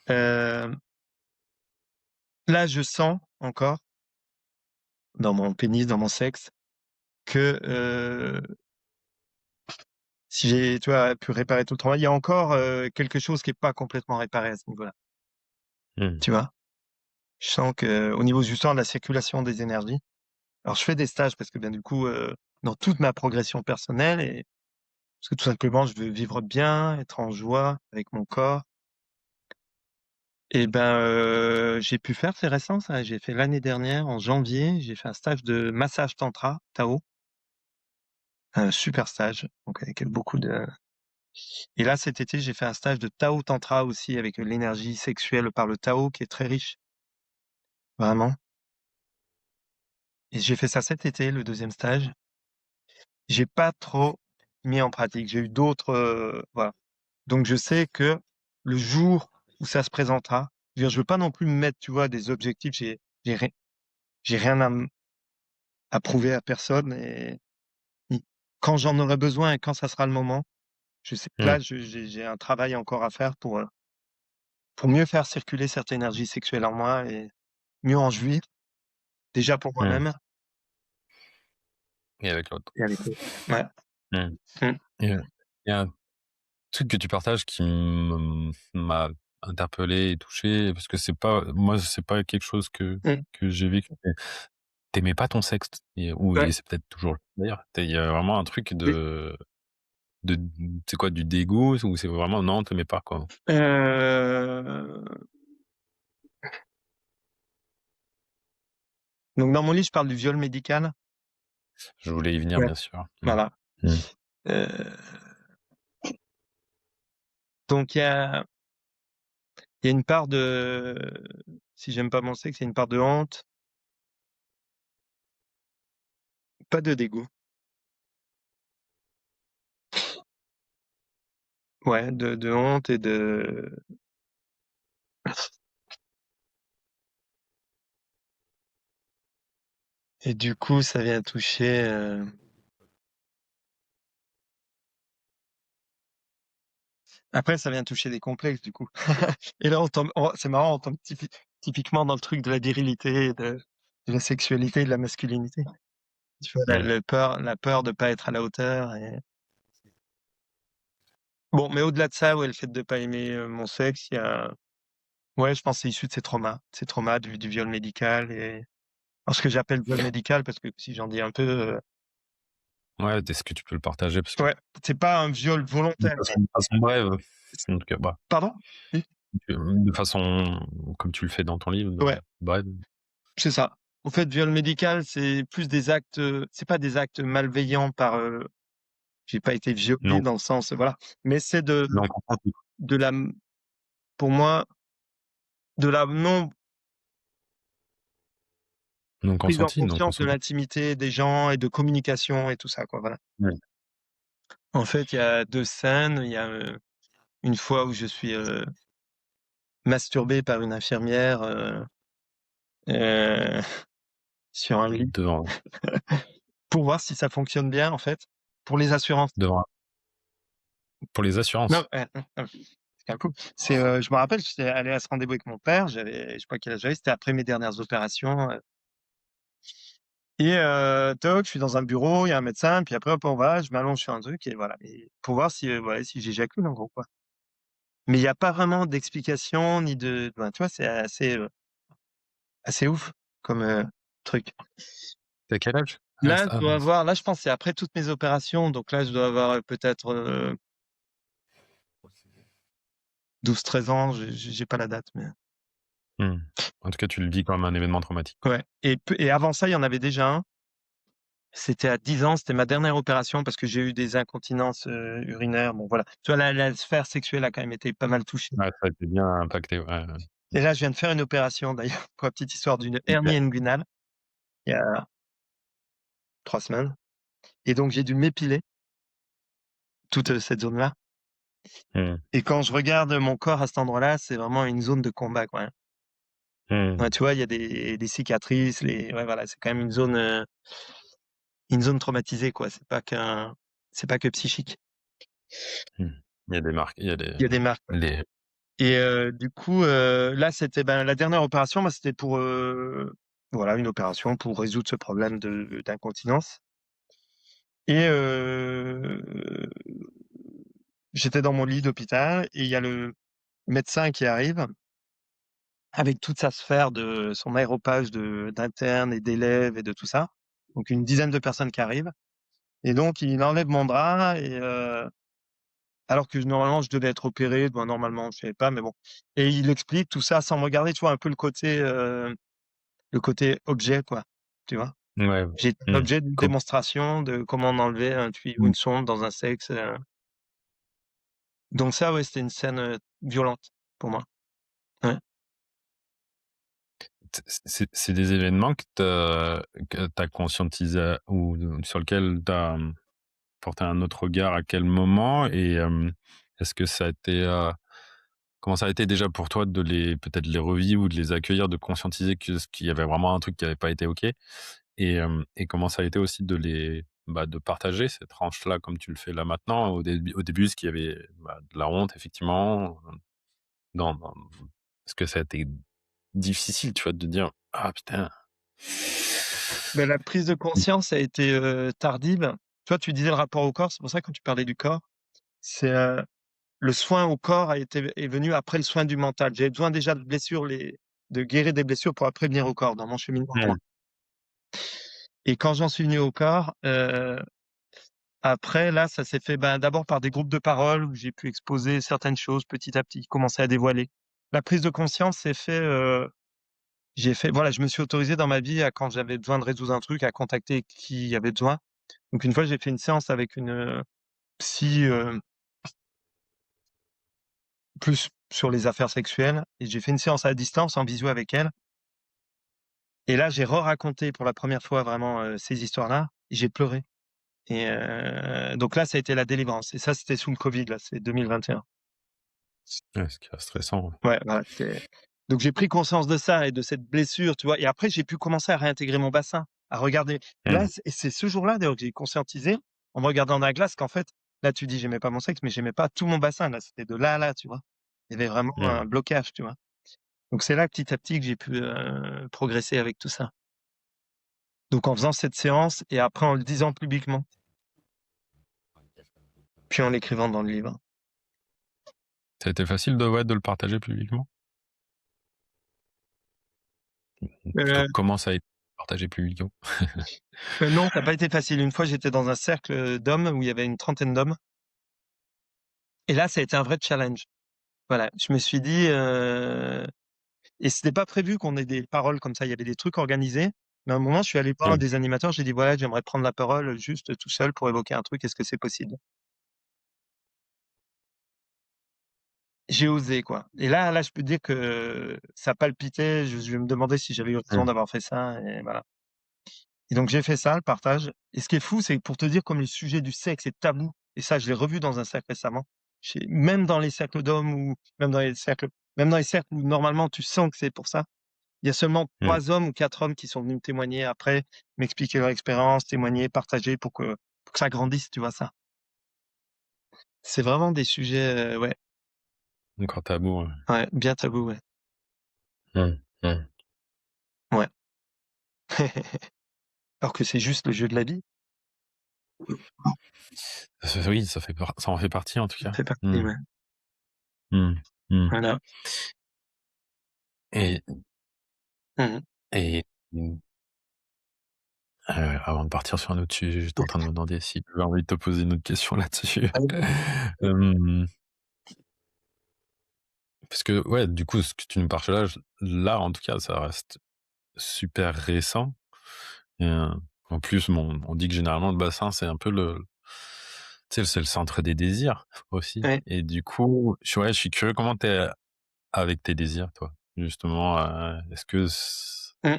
Hem, là, je sens encore dans mon pénis, dans mon sexe que, si j'ai, tu vois, pu réparer tout le travail, il y a encore, quelque chose qui est pas complètement réparé à ce niveau-là, Mmh. tu vois? Je sens qu'au niveau justement de la circulation des énergies, alors je fais des stages parce que, bien, du coup, dans toute ma progression personnelle et parce que tout simplement je veux vivre bien, être en joie avec mon corps et ben, j'ai pu faire, c'est récent ça, j'ai fait l'année dernière en janvier, j'ai fait un stage de massage tantra, Tao, un super stage, donc avec beaucoup de et là cet été, j'ai fait un stage de Tao tantra aussi avec l'énergie sexuelle par le Tao qui est très riche, vraiment et j'ai fait ça cet été, le deuxième stage. J'ai pas trop mis en pratique, j'ai eu d'autres, voilà. Donc je sais que le jour où ça se présentera, je veux dire, je veux pas non plus me mettre, tu vois, des objectifs, j'ai ri j'ai rien à prouver à personne et ni quand j'en aurai besoin et quand ça sera le moment, je sais que Mmh. là, j'ai un travail encore à faire pour mieux faire circuler cette énergie sexuelle en moi et mieux en jouir, déjà pour Mmh. moi-même Et avec l'autre. et avec l'autre. Ouais. Mmh. Mmh. Et il y a un truc que tu partages qui m'a interpellé et touché parce que c'est pas moi, c'est pas quelque chose Mmh. que j'ai vécu. Tu pas ton sexe Ouais. et c'est peut-être toujours le cas d'ailleurs. Il y a vraiment un truc Et de c'est quoi, du dégoût ou c'est vraiment non, tu pas, quoi? heu, donc dans mon livre, je parle du viol médical. Je voulais y venir, Ouais. bien sûr. Mmh. Voilà. Mmh. Heu, donc il y a une part de si j'aime pas mon sexe, il y a une part de honte, pas de dégoût. Ouais, de honte et du coup, ça vient toucher, après ça vient toucher des complexes du coup. Et là, c'est marrant, on tombe typiquement dans le truc de la virilité et de la sexualité et de la masculinité. Tu vois, Mmh. la peur de pas être à la hauteur et bon, mais au-delà de ça, ouais, le fait de pas aimer, mon sexe, il y a ouais, je pense que c'est issu de ces traumas du viol médical et alors ce que j'appelle viol médical parce que si j'en dis un peu, Ouais, est-ce que tu peux le partager? Parce que ouais, c'est pas un viol volontaire. de façon brève, en tout cas, bah, Pardon? Oui? de façon comme tu le fais dans ton livre, Ouais, brève. c'est ça. En fait, viol médical, c'est plus des actes, c'est pas des actes malveillants par, j'ai pas été violé Non, dans le sens, voilà, mais c'est non consenti. de la m pour moi, de la non Non prise en consenti, non conscience de consentant. l'intimité des gens et de communication et tout ça, quoi, voilà. Ouais. En fait, il y a 2 scènes, il y a, une fois où je suis, masturbé par une infirmière, heu, sur un lit Devant pour voir si ça fonctionne bien, en fait, pour les assurances. devant pour les Non, assurances? c'est un coup. C'est, je me rappelle, j'étais allé à ce rendez-vous avec mon père, j'avais je sais pas quel âge j'avais, c'était après mes dernières opérations, et toc, je suis dans un bureau, il y a un médecin, puis après hop, on va, je m'allonge sur un truc et voilà et pour voir si, ouais, si j'éjacule en gros, quoi. Mais il y a pas vraiment d'explication ni de ben, tu vois, c'est assez ouf comme, truc. Tu as quel âge? Ah Là, ça je dois avoir là, je pense, c'est après toutes mes opérations, donc là, je dois avoir, peut-être, 12-13 ans, j'ai pas la date, mais mmh. En tout cas, tu le vis comme un événement traumatique. ouais et avant ça, il y en avait déjà un. C'était à 10 ans, c'était ma dernière opération parce que j'ai eu des incontinences, urinaires, bon voilà. Tu vois, la sphère sexuelle a quand même été pas mal touchée Ouais, ça a été bien impacté, ouais, ouais. et là, je viens de faire une opération d'ailleurs, pour la petite histoire, d'une hernie OK. inguinale, il y a 3 semaines et donc j'ai dû m'épiler toute, cette zone-là Mmh. et quand je regarde mon corps à cet endroit-là, c'est vraiment une zone de combat, quoi, hein. Ouais, Mmh. tu vois, il y a des cicatrices, les ouais, voilà, c'est quand même une zone traumatisée, quoi. C'est pas que psychique. Mmh. Il y a des marques, il y a Il y a des marques, ouais. des Et du coup, là, c'était la dernière opération, moi, c'était pour voilà, une opération pour résoudre ce problème d'incontinence. Et j'étais dans mon lit d'hôpital et il y a le médecin qui arrive avec toute sa sphère de son aéropage d'internes et d'élèves et de tout ça. Donc une dizaine de personnes qui arrivent. Et donc il enlève mon drap et alors que normalement je devais être opéré, bon, normalement je savais pas, mais bon. Et il explique tout ça sans me regarder, tu vois, un peu le côté objet, quoi. Tu vois. Ouais. J'ai été Mmh. l'objet d'une Com démonstration de comment on enlevait un tuyau, mmh. une sonde dans un sexe. Donc ça, ouais, c'était une scène violente pour moi. Ouais. C'est des événements que tu conscientisé ou sur lesquels tu as, porté un autre regard à quel moment? Et est-ce que ça a été, comment ça a été déjà pour toi de les peut-être les revivre ou de les accueillir, de conscientiser qu'il y avait vraiment un truc qui avait pas été OK? Et comment ça a été aussi de de partager ces tranches-là comme tu le fais là maintenant? Au début, est-ce qu'il y avait, de la honte effectivement, dans est-ce que ça a été difficile, tu vois, de dire: «Ah putain!» La prise de conscience a été tardive. Toi, tu disais le rapport au corps, c'est pour ça que quand tu parlais du corps, c'est le soin au corps est venu après le soin du mental. J'avais besoin déjà de blessures, de guérir des blessures pour après venir au corps dans mon cheminement à moi. Mmh. Et quand j'en suis venu au corps, après là, ça s'est fait, d'abord par des groupes de parole où j'ai pu exposer certaines choses petit à petit, commencer à dévoiler. La prise de conscience s'est fait, voilà, je me suis autorisé dans ma vie à quand j'avais besoin de résoudre un truc, à contacter qui avait besoin. Donc une fois, j'ai fait une séance avec une, psy, plus sur les affaires sexuelles et j'ai fait une séance à distance en visio avec elle et là, j'ai re-raconté pour la première fois vraiment, ces histoires-là et j'ai pleuré et donc là, ça a été la délivrance et ça, c'était sous le covid là, c'est 2021. Ouais, ce qui est stressant, ouais. Ouais, voilà, c'est donc j'ai pris conscience de ça et de cette blessure, tu vois? Et après, j'ai pu commencer à réintégrer mon bassin, à regarder. Là, Mmh. c'est ce jour-là d'ailleurs que j'ai conscientisé, en me regardant dans la glace, qu'en fait, là, tu dis: «J'aimais pas mon sexe», mais j'aimais pas tout mon bassin, là, c'était de là à là, tu vois? Il y avait vraiment Mmh. un blocage, tu vois? Donc c'est là, petit à petit, que j'ai pu, progresser avec tout ça. Donc en faisant cette séance et après en le disant publiquement, puis en l'écrivant dans le livre. Ça a été facile de le partager publiquement? Heu, Comment ça a été partagé publiquement? non, ça a pas été facile. Une fois, j'étais dans un cercle, d'hommes où il y avait une trentaine d'hommes et là, ça a été un vrai challenge. Voilà, je me suis dit, et c'était pas prévu qu'on ait des paroles comme ça, il y avait des trucs organisés, mais à un moment, je suis allé voir un Mmh. des animateurs, j'ai dit: «Voilà, j'aimerais prendre la parole, juste tout seul pour évoquer un truc, est-ce que c'est possible?» J'ai osé, quoi et là, je peux dire que ça palpitait, je me demandais si j'avais eu raison Mmh. d'avoir fait ça et voilà et donc j'ai fait ça, le partage et ce qui est fou, c'est que pour te dire comme le sujet du sexe est tabou et ça, je l'ai revu dans un cercle récemment, même dans les cercles d'hommes ou même dans les cercles où normalement tu sens que c'est pour ça. Il y a seulement Mmh. 3 hommes ou 4 hommes qui sont venus me témoigner après, m'expliquer leur expérience, témoigner, partager pour que ça grandisse, tu vois ça? C'est vraiment des sujets, ouais, Encore tabou, ouais. ouais, bien tabou, ouais. Mmh. Mmh. Ouais. Alors que c'est juste le jeu de la vie, Oui, ça en fait partie en tout ça cas. fait partie, Mmh. ouais. Mmh. Mmh. Voilà. Et Mmh mh. et mmh, avant de partir sur un autre sujet, j'étais en train de me demander si j'avais envie de te poser une autre question là-dessus. Hem, Parce que ouais, du coup, ce que tu nous partages là, en tout cas, ça reste super récent. Et en plus, bon, on dit que généralement le bassin, c'est un peu tu sais, c'est le centre des désirs aussi. Ouais. Et du coup, je suis curieux, comment t'es avec tes désirs, toi? Justement, est-ce que Mmh.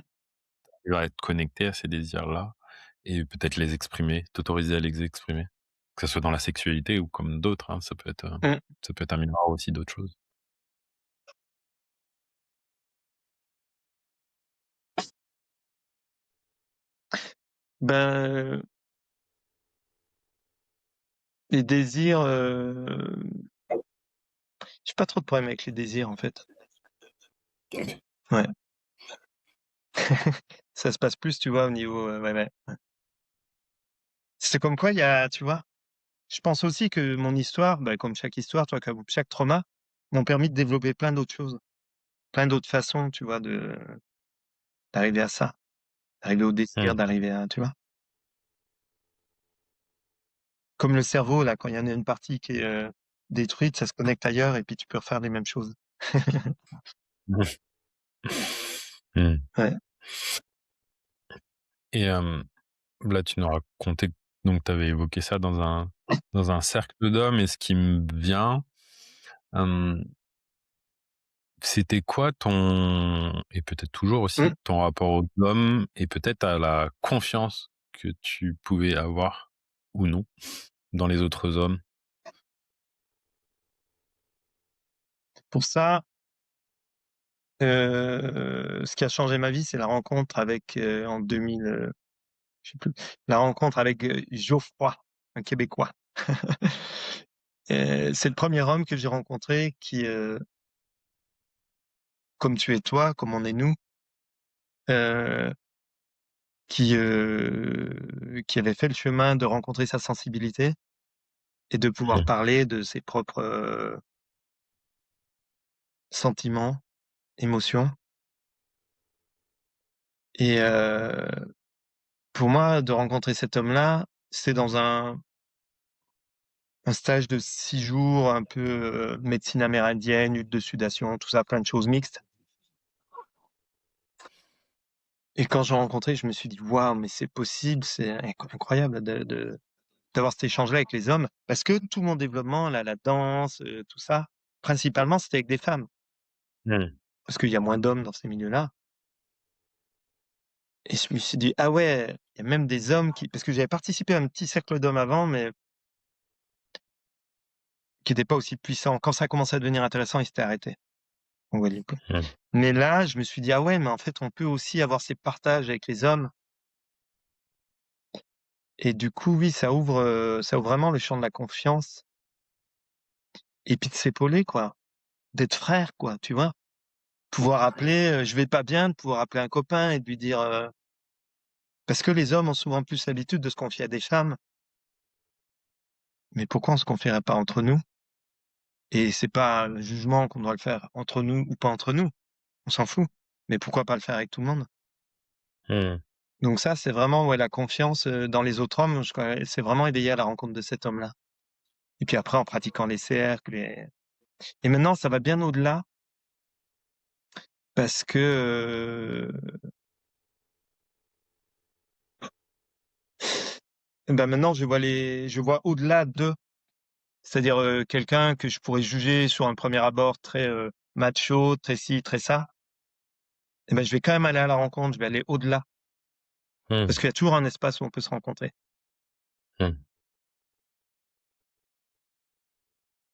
tu vas être connecté à ces désirs-là et peut-être les exprimer, t'autoriser à les exprimer? Que ce soit dans la sexualité ou comme d'autres, hein, Mmh. ça peut être un miroir aussi d'autres choses. Ben, les désirs, J'ai pas trop de problème avec les désirs, en fait. Ouais. Ça se passe plus, tu vois, au niveau, ouais, ouais. C'est comme quoi il y a tu vois? Je pense aussi que mon histoire, bah, comme chaque histoire, tu vois, comme chaque trauma, m'ont permis de développer plein d'autres choses, plein d'autres façons, tu vois, d'arriver à ça, d'arriver au désir, Mmh. d'arriver à tu vois? Comme le cerveau là, quand il y en a une partie qui est, détruite, ça se connecte ailleurs et puis tu peux refaire les mêmes choses. Mmh. Ouais. Et là, tu nous racontais que donc tu avais évoqué ça dans un cercle d'hommes et ce qui me vient, hem, c'était quoi ton et peut-être toujours Mmh. aussi, ton rapport aux hommes et peut-être à la confiance que tu pouvais avoir ou non dans les autres hommes? Pour ça, ce qui a changé ma vie, c'est la rencontre avec, en 2000, je sais plus, la rencontre avec, Geoffroy, un Québécois. C'est le premier homme que j'ai rencontré qui, comme tu es toi, comme on est nous, heu, qui avait fait le chemin de rencontrer sa sensibilité et de pouvoir Mmh. parler de ses propres, sentiments, émotions et pour moi, de rencontrer cet homme-là, c'est dans un stage de 6 jours, un peu, médecine amérindienne, huile de sudation, tout ça, plein de choses mixtes et quand je l'ai rencontré, je me suis dit: «Waouh, mais c'est possible, c'est incroyable d'avoir cet échange-là avec les hommes». Parce que tout mon développement, là, la danse, tout ça, principalement, c'était avec des femmes. Mmh. Parce qu'il y a moins d'hommes dans ces milieux-là et je me suis dit: «Ah ouais, il y a même des hommes qui» parce que j'avais participé à un petit cercle d'hommes avant, mais qui était pas aussi puissant. Quand ça a commencé à devenir intéressant, il s'était arrêté en Guadeloupe. Mmh. Mais là, je me suis dit: «Ah ouais, mais en fait, on peut aussi avoir ces partages avec les hommes» et du coup, oui, ça ouvre vraiment le champ de la confiance et puis de s'épauler, quoi, d'être frère, quoi, tu vois? Pouvoir appeler, je vais pas bien, de pouvoir appeler un copain et de lui dire, parce que les hommes ont souvent plus l'habitude de se confier à des femmes, mais pourquoi on se confierait pas entre nous? Et c'est pas un jugement qu'on doit le faire entre nous ou pas entre nous, on s'en fout, mais pourquoi pas le faire avec tout le monde? Mmh. Donc ça, c'est vraiment, ouais, la confiance, dans les autres hommes, c'est vraiment éveillé à la rencontre de cet homme-là. Et puis après en pratiquant les cercles et maintenant ça va bien au-delà parce que, bah, maintenant je vois au-delà d'eux. C'est-à-dire, quelqu'un que je pourrais juger sur un premier abord très, macho, très ci, très ça, et ben, je vais quand même aller à la rencontre, je vais aller au-delà. Mmh. Parce qu'il y a toujours un espace où on peut se rencontrer. Mmh.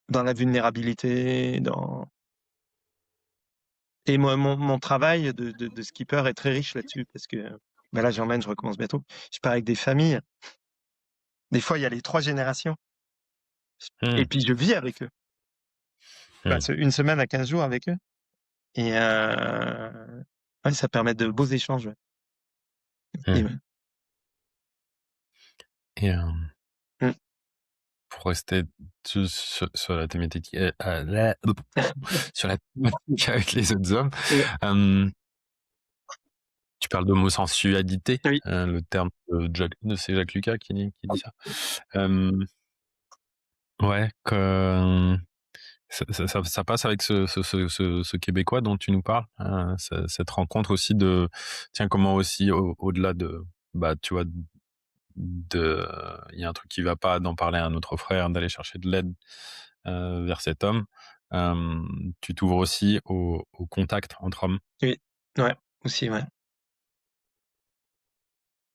Dans la vulnérabilité, dans et moi mon travail de skipper est très riche là-dessus parce que, bah, là j'emmène, je recommence bientôt. Je pars avec des familles, des fois il y a les 3 générations et Mmh. puis je vis avec eux. Je Mmh. passe 1 semaine à 15 jours avec eux et ouais, ça permet de beaux échanges, ouais. Et Mmh. ouais. Et Mmh. pour rester sur la thématique, sur la thématique avec les autres hommes, Ouais. hem, tu parles d'homosensualité, Oui. le terme c'est Jacques Lucas qui dit ça? Hem, ouais, que ça passe avec ce Québécois dont tu nous parles? Cette rencontre aussi de tiens, comment aussi au-delà de, bah, tu vois, il y a un truc qui va pas, d'en parler à un autre frère, d'aller chercher de l'aide, vers cet homme. Tu t'ouvres aussi au contact entre hommes. Oui, ouais, aussi, ouais,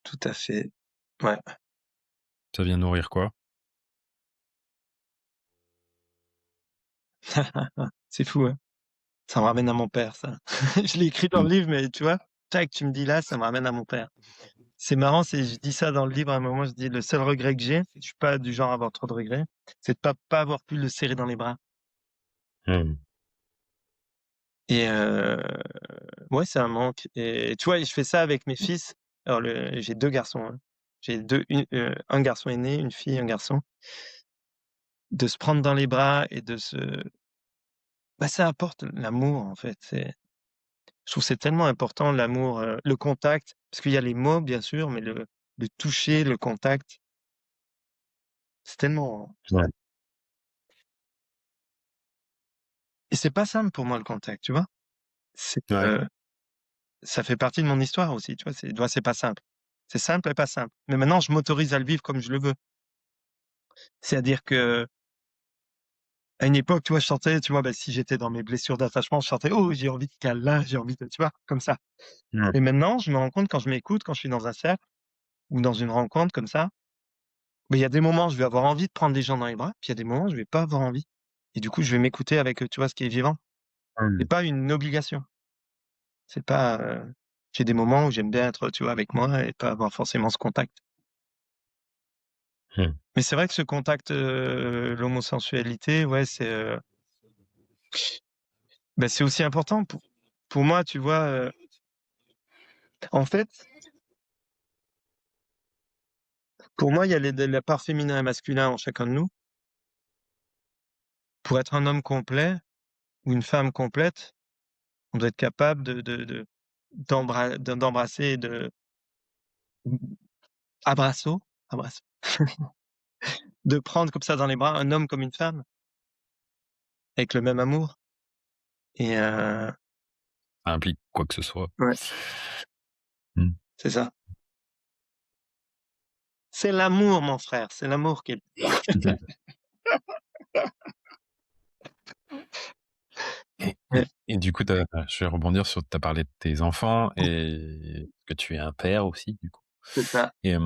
tout à fait. Ouais. Ça vient nourrir quoi? C'est fou, hein. Ça me ramène à mon père, ça. Je l'ai écrit dans Mmh. le livre, mais tu vois? Tac, tu me dis là, ça me ramène à mon père. C'est marrant, c'est je dis ça dans le livre à un moment, je dis: «Le seul regret que j'ai», je suis pas du genre à avoir trop de regrets, c'est de pas avoir pu le serrer dans les bras. Mmh. Et ouais, c'est un manque et tu vois? Et je fais ça avec mes fils. Alors j'ai 2 garçons, hein. J'ai 2 une, 1 garçon aîné, une fille, un garçon. De se prendre dans les bras et de se bah, ça apporte l'amour, en fait. Je trouve que c'est tellement important l'amour, le contact, parce qu'il y a les mots, bien sûr, mais le toucher, le contact, c'est tellement Ouais. et c'est pas simple pour moi le contact, tu vois? C'est, Ouais. ça fait partie de mon histoire aussi, tu vois? C'est pas simple. C'est simple et pas simple. Mais maintenant, je m'autorise à le vivre comme je le veux. C'est-à-dire qu'à une époque, tu vois, je sentais, tu vois, bah, si j'étais dans mes blessures d'attachement, je sentais: «Oh, j'ai envie de câlin, j'ai envie de» tu vois? Comme ça. Mmh. Et maintenant, je me rends compte quand je m'écoute, quand je suis dans un cercle ou dans une rencontre comme ça, mais il y a des moments, je vais avoir envie de prendre des gens dans les bras, puis il y a des moments, je vais pas avoir envie. Et du coup, je vais m'écouter avec, tu vois, ce qui est vivant. C'est Mmh. pas une obligation. C'est pas, j'ai des moments où j'aime bien être, tu vois, avec moi et pas avoir forcément ce contact. Mmh. Mais c'est vrai que ce contact, l'homosensualité, ouais, bah, c'est aussi important pour moi, tu vois, en fait, pour moi, il y a la part féminin et masculin en chacun de nous. Pour être un homme complet ou une femme complète, on doit être capable d'embrasser et de abrasso, abrasso, de prendre comme ça dans les bras un homme comme une femme, avec le même amour et Ça implique quoi que ce soit. ouais, Mmh. c'est ça. C'est l'amour mon frère, c'est l'amour qui est ouais, Et du coup, je vais rebondir sur tu as parlé de tes enfants et que tu es un père aussi, du coup. c'est ça. Et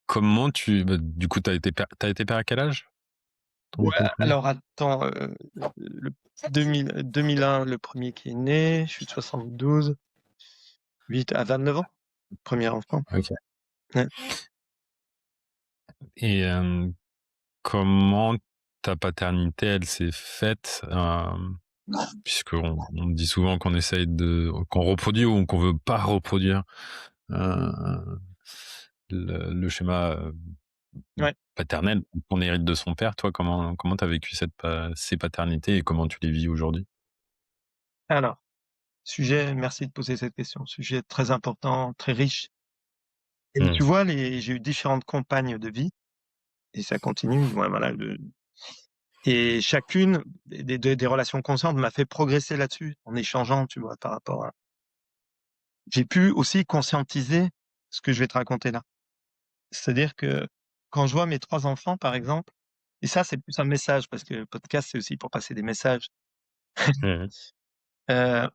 comment du coup, tu été père à quel âge? Ouais, Ton premier. alors attends, le 2001, le premier qui est né, je suis de 72, 8 à 29 ans, premier enfant. OK. Ouais. Et comment ta paternité, elle s'est faite? Puisqu'on dit souvent qu'on reproduit ou qu'on veut pas reproduire, heu, le schéma, Ouais. paternel qu'on hérite de son père. Toi, comment tu as vécu ces paternités et comment tu les vis aujourd'hui? Alors, merci de poser cette question. Sujet très important, très riche et Mmh. tu vois, j'ai eu différentes compagnes de vie et ça continue, ouais, voilà, et chacune des relations conscientes m'a fait progresser là-dessus, en échangeant, tu vois, par rapport à j'ai pu aussi conscientiser ce que je vais te raconter là. C'est-à-dire que quand je vois mes 3 enfants, par exemple, et ça, c'est plus un message parce que le podcast, c'est aussi pour passer des messages. Mmh. Heu,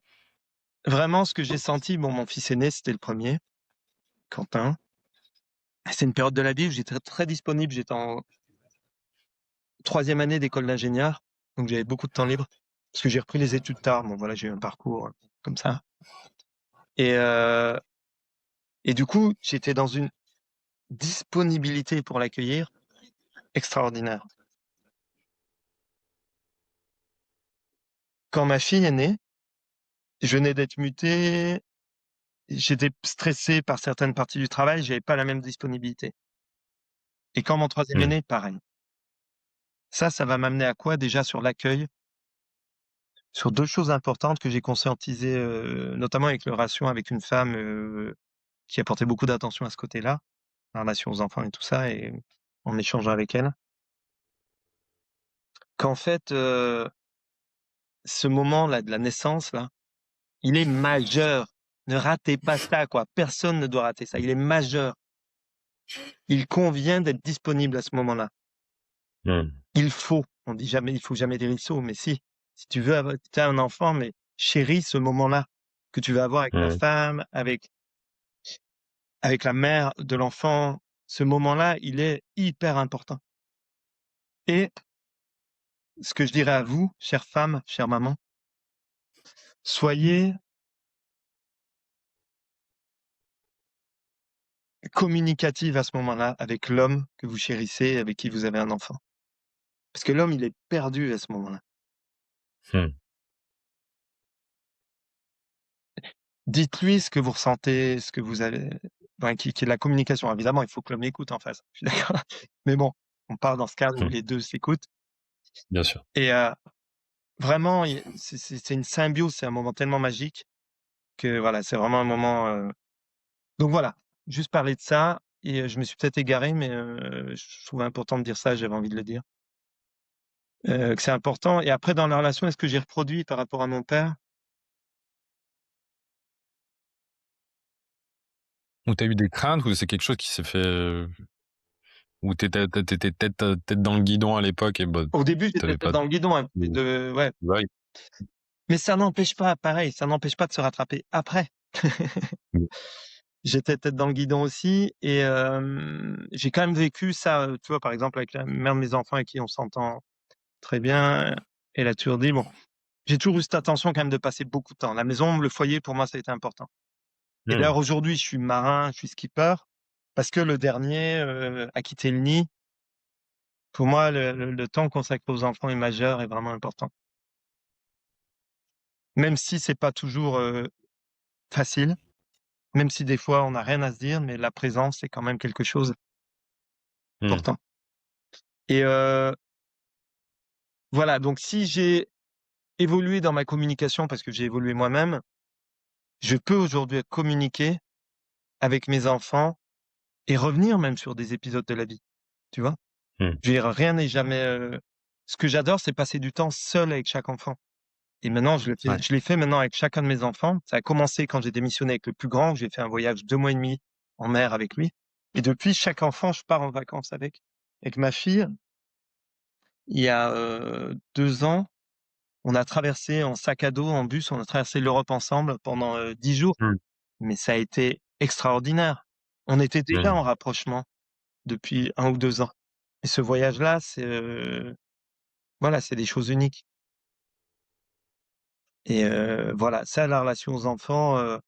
vraiment ce que j'ai senti, bon, mon fils aîné, c'était le premier, Quentin. C'est une période de la vie où j'étais très disponible. J'étais en 3e année d'école d'ingénieur, donc j'avais beaucoup de temps libre parce que j'ai repris les études tard. Bon voilà, j'ai eu un parcours, comme ça et du coup, j'étais dans une disponibilité pour l'accueillir extraordinaire. Quand ma fille est née, je venais d'être muté, j'étais stressé par certaines parties du travail, j'avais pas la même disponibilité et quand mon 3e est Mmh. né, pareil. Ça va m'amener à quoi? Déjà sur l'accueil, sur 2 choses importantes que j'ai conscientisées, notamment avec le relation avec une femme, qui apportait beaucoup d'attention à ce côté-là, en relation aux enfants et tout ça et en échangeant avec elle. Qu'en fait, ce moment-là de la naissance-là, il est majeur. Ne ratez pas ça, quoi. Personne ne doit rater ça. Il est majeur. Il convient d'être disponible à ce moment-là. Mmh. On dit jamais, il faut jamais dire il faut, mais si tu veux avoir, tu as un enfant, mais chéris ce moment-là que tu vas avoir avec ta Mmh. femme, avec la mère de l'enfant. Ce moment-là, il est hyper important. Et ce que je dirais à vous, chères femmes, chères mamans, soyez communicatives à ce moment-là avec l'homme que vous chérissez, avec qui vous avez un enfant. Parce que l'homme, il est perdu à ce moment-là. Mmh. Dites-lui ce que vous ressentez, ce que vous avez, enfin, qui est de la communication. Évidemment, il faut que l'homme écoute en face. Je suis d'accord. Mais bon, on part dans ce cadre où Mmh. les 2 s'écoutent Bien sûr. et vraiment, c'est une symbiose, c'est un moment tellement magique que voilà, c'est vraiment un moment, donc voilà, juste parler de ça et je me suis peut-être égaré, mais je trouvais important de dire ça, j'avais envie de le dire, que c'est important et après dans la relation, est-ce que j'ai reproduit par rapport à mon père? Ou tu as eu des craintes ou c'est quelque chose qui s'est fait, ou tu étais tête dans le guidon à l'époque et bah, Au début, tu j'étais avais tête pas dans le guidon, hein, de de ouais, ouais. mais ça n'empêche pas, pareil, ça n'empêche pas de se rattraper après. Mmh. J'étais tête dans le guidon aussi et j'ai quand même vécu ça, tu vois, par exemple, avec la mère de mes enfants avec qui on s'entend très bien. Elle a toujours dit bon, j'ai toujours eu cette attention quand même de passer beaucoup de temps. La maison, le foyer, pour moi, ça a été important. Et Mmh. d'ailleurs, aujourd'hui, je suis marin, je suis skipper parce que le dernier, a quitté le nid. Pour moi, le temps consacré aux enfants et majeurs est vraiment important. Même si c'est pas toujours, facile, même si des fois on n'a rien à se dire, mais la présence, c'est quand même quelque chose Mmh. d'important. Et voilà, donc si j'ai évolué dans ma communication parce que j'ai évolué moi-même, je peux aujourd'hui communiquer avec mes enfants et revenir même sur des épisodes de la vie, tu vois? Mmh. Je veux dire, rien n'est jamais, ce que j'adore, c'est passer du temps seul avec chaque enfant et maintenant Ouais. je l'ai fait maintenant avec chacun de mes enfants. Ça a commencé quand j'ai démissionné avec le plus grand, j'ai fait un voyage 2 mois et demi en mer avec lui et depuis chaque enfant, je pars en vacances avec. Avec ma fille, il y a, 2 ans, on a traversé en sac à dos, en bus, on a traversé l'Europe ensemble pendant, 10 jours, Mmh. mais ça a été extraordinaire. On était déjà Mmh. en rapprochement depuis 1 ou 2 ans et ce voyage-là, c'est, voilà, c'est des choses uniques et voilà, ça, la relation aux enfants,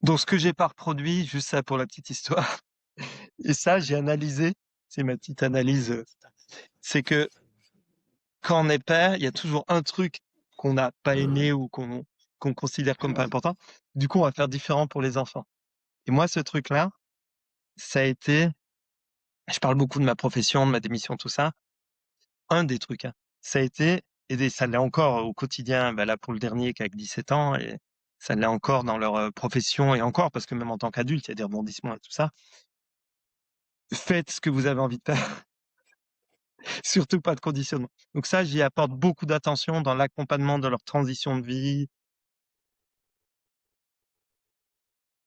donc ce que j'ai pas reproduit, juste ça pour la petite histoire et ça, j'ai analysé, c'est ma petite analyse, c'est que quand on est père, il y a toujours un truc qu'on n'a pas aimé ou qu'on considère comme pas important. Du coup, on va faire différent pour les enfants et moi, ce truc-là, ça a été, je parle beaucoup de ma profession, de ma démission, tout ça. Un des trucs, hein, ça a été et ça l'est encore au quotidien, bah, là, pour le dernier qui a que 17 ans et ça l'est encore dans leur, profession et encore parce que même en tant qu'adulte, il y a des rebondissements et tout ça. Faites ce que vous avez envie de faire, surtout pas de conditionnement. Donc ça, j'y apporte beaucoup d'attention dans l'accompagnement de leur transition de vie,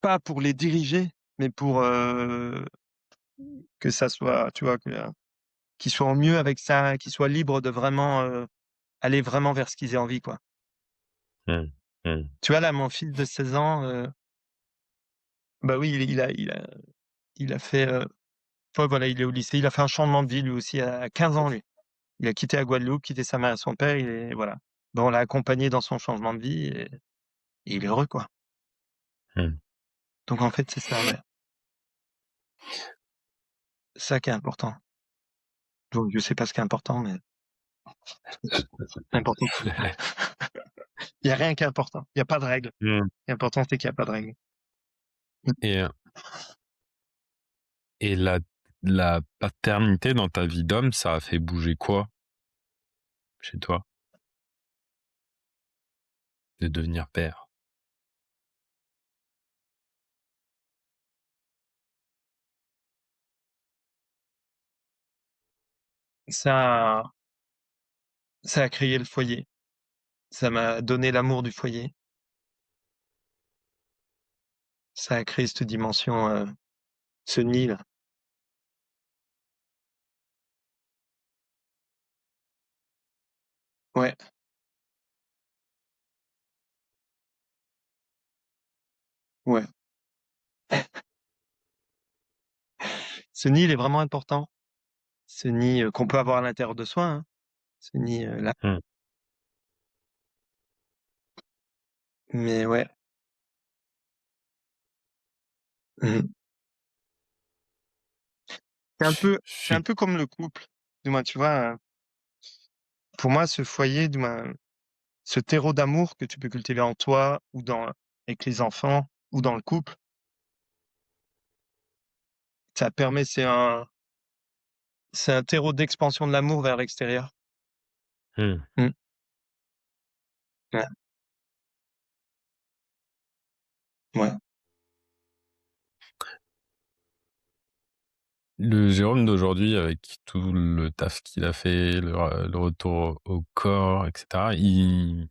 pas pour les diriger, mais pour, que ça soit, tu vois, qu'ils soient au mieux avec ça, qu'ils soient libres de vraiment, aller vraiment vers ce qu'ils aient envie, quoi. Mmh. Mmh. Tu vois, là, mon fils de 16 ans, bah, oui, il a fait, ouais, voilà, il est au lycée. Il a fait un changement de vie lui aussi à 15 ans, lui. Il a quitté la Guadeloupe, quitté sa mère et son père, il est voilà. Bah, on l'a accompagné dans son changement de vie et il est heureux, quoi. Mmh. Donc en fait, c'est ça, ouais. C'est ça qui est important. Donc je sais pas ce qui est important, mais c'est important. Il y a rien qui est important. Il y a pas de règle. Mmh. L'important, c'est qu'il y a pas de règle. Mmh. Et et la paternité dans ta vie d'homme, ça a fait bouger quoi chez toi? De devenir père? Ça ça a créé le foyer. Ça m'a donné l'amour du foyer. Ça a créé cette dimension, ce nid-là. Ouais, ouais. Ce nid, il est vraiment important. Ce nid, qu'on peut avoir à l'intérieur de soi, hein. Ce nid, là. Mmh. Mais ouais. Mmh. C'est un suis peu comme le couple. Du moins, tu vois, pour moi, ce foyer, du moins, ce terreau d'amour que tu peux cultiver en toi ou dans avec les enfants ou dans le couple, ça permet c'est un terreau d'expansion de l'amour vers l'extérieur. mmh. Mmh. Ouais, ouais. Le Jérôme d'aujourd'hui, avec tout le taf qu'il a fait, le retour au corps et cetera, il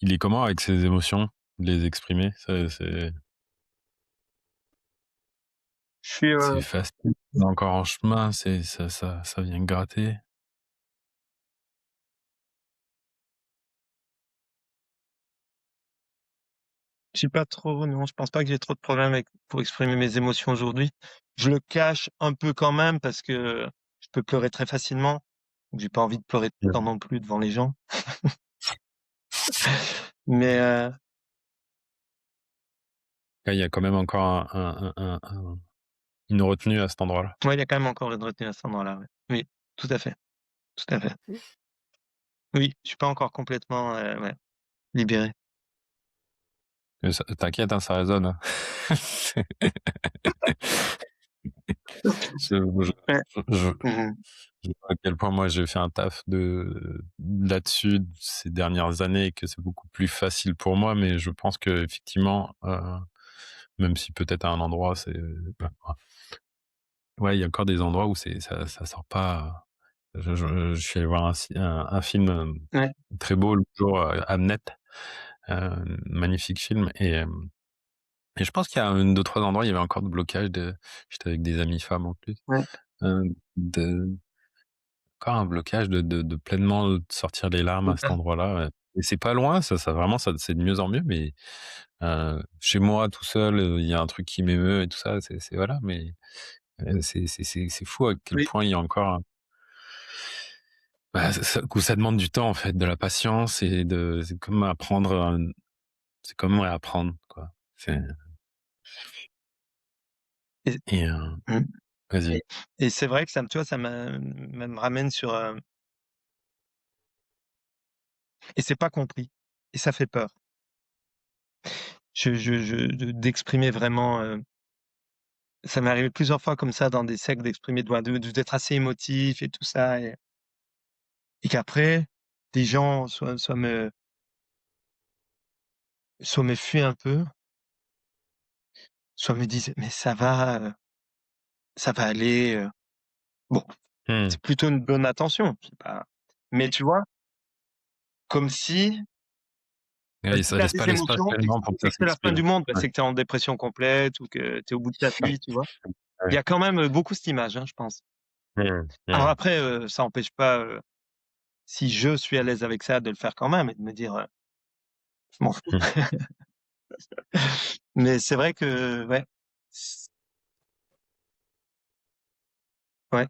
est comment avec ses émotions? De les exprimer? Je suis, C'est facile? C'est encore en chemin? Ça vient gratter? j'ai pas trop non, je pense pas que j'ai trop de problèmes avec pour exprimer mes émotions aujourd'hui. Je le cache un peu quand même parce que je peux pleurer très facilement. J'ai pas envie de pleurer tout le temps Mmh. non plus devant les gens. Mais, Là, il y a quand même encore une retenue à cet endroit-là. ouais, il y a quand même encore une retenue à cet endroit-là, ouais. Oui, tout à fait, tout à fait. Oui, je suis pas encore complètement, ouais, libéré. Mais ça t'inquiète, hein, ça résonne, hein. Je je Ouais. je Mmh. je vois à quel point moi j'ai fait un taf là-dessus ces dernières années et que c'est beaucoup plus facile pour moi, mais je pense qu'effectivement, même si peut-être à un endroit c'est bah, ouais, il y a encore des endroits où ça sort pas. Je suis allé voir un film, Ouais, très beau l'autre jour, Hamnet, magnifique film et je pense qu'il y a 2-3 endroits, il y avait encore de blocage j'étais avec des amies femmes en plus, ouais, de encore un blocage de pleinement sortir les larmes c'est à cet ça. endroit-là, ouais et c'est pas loin, ça vraiment ça c'est de mieux en mieux, mais chez moi tout seul, il y a un truc qui m'émeut et tout ça, c'est voilà, mais c'est fou à quel Oui, point il y a encore bah, ça demande du temps en fait, de la patience et c'est comme apprendre c'est comme ouais, apprendre quoi. C'est et et mmh vas-y. et c'est vrai que ça me tu vois, ça me ramène sur, et c'est pas compris et ça fait peur. D'exprimer vraiment, ça m'est arrivé plusieurs fois comme ça dans des sectes d'exprimer d'être assez émotif et tout ça et qu'après des gens soit me fuient un peu, soit me disent: «Mais ça va aller, bon, Mmh. c'est plutôt une bonne attention, c'est pas mais tu vois? Comme si, Ouais, si ça tu as laisse pas des l'espace émotions tellement pour que et ça que c'est la fin s'exprime. du monde, bah, Ouais. c'est que tu es en dépression complète ou que tu es au bout de ta vie, tu vois? Il y Ouais. a quand même, beaucoup cette image, hein, je pense. Mmh. Alors Mmh. après, ça empêche pas, si je suis à l'aise avec ça, de le faire quand même et de me dire, «Je m'en fous». Mmh. Mais c'est vrai que ouais, c ouais,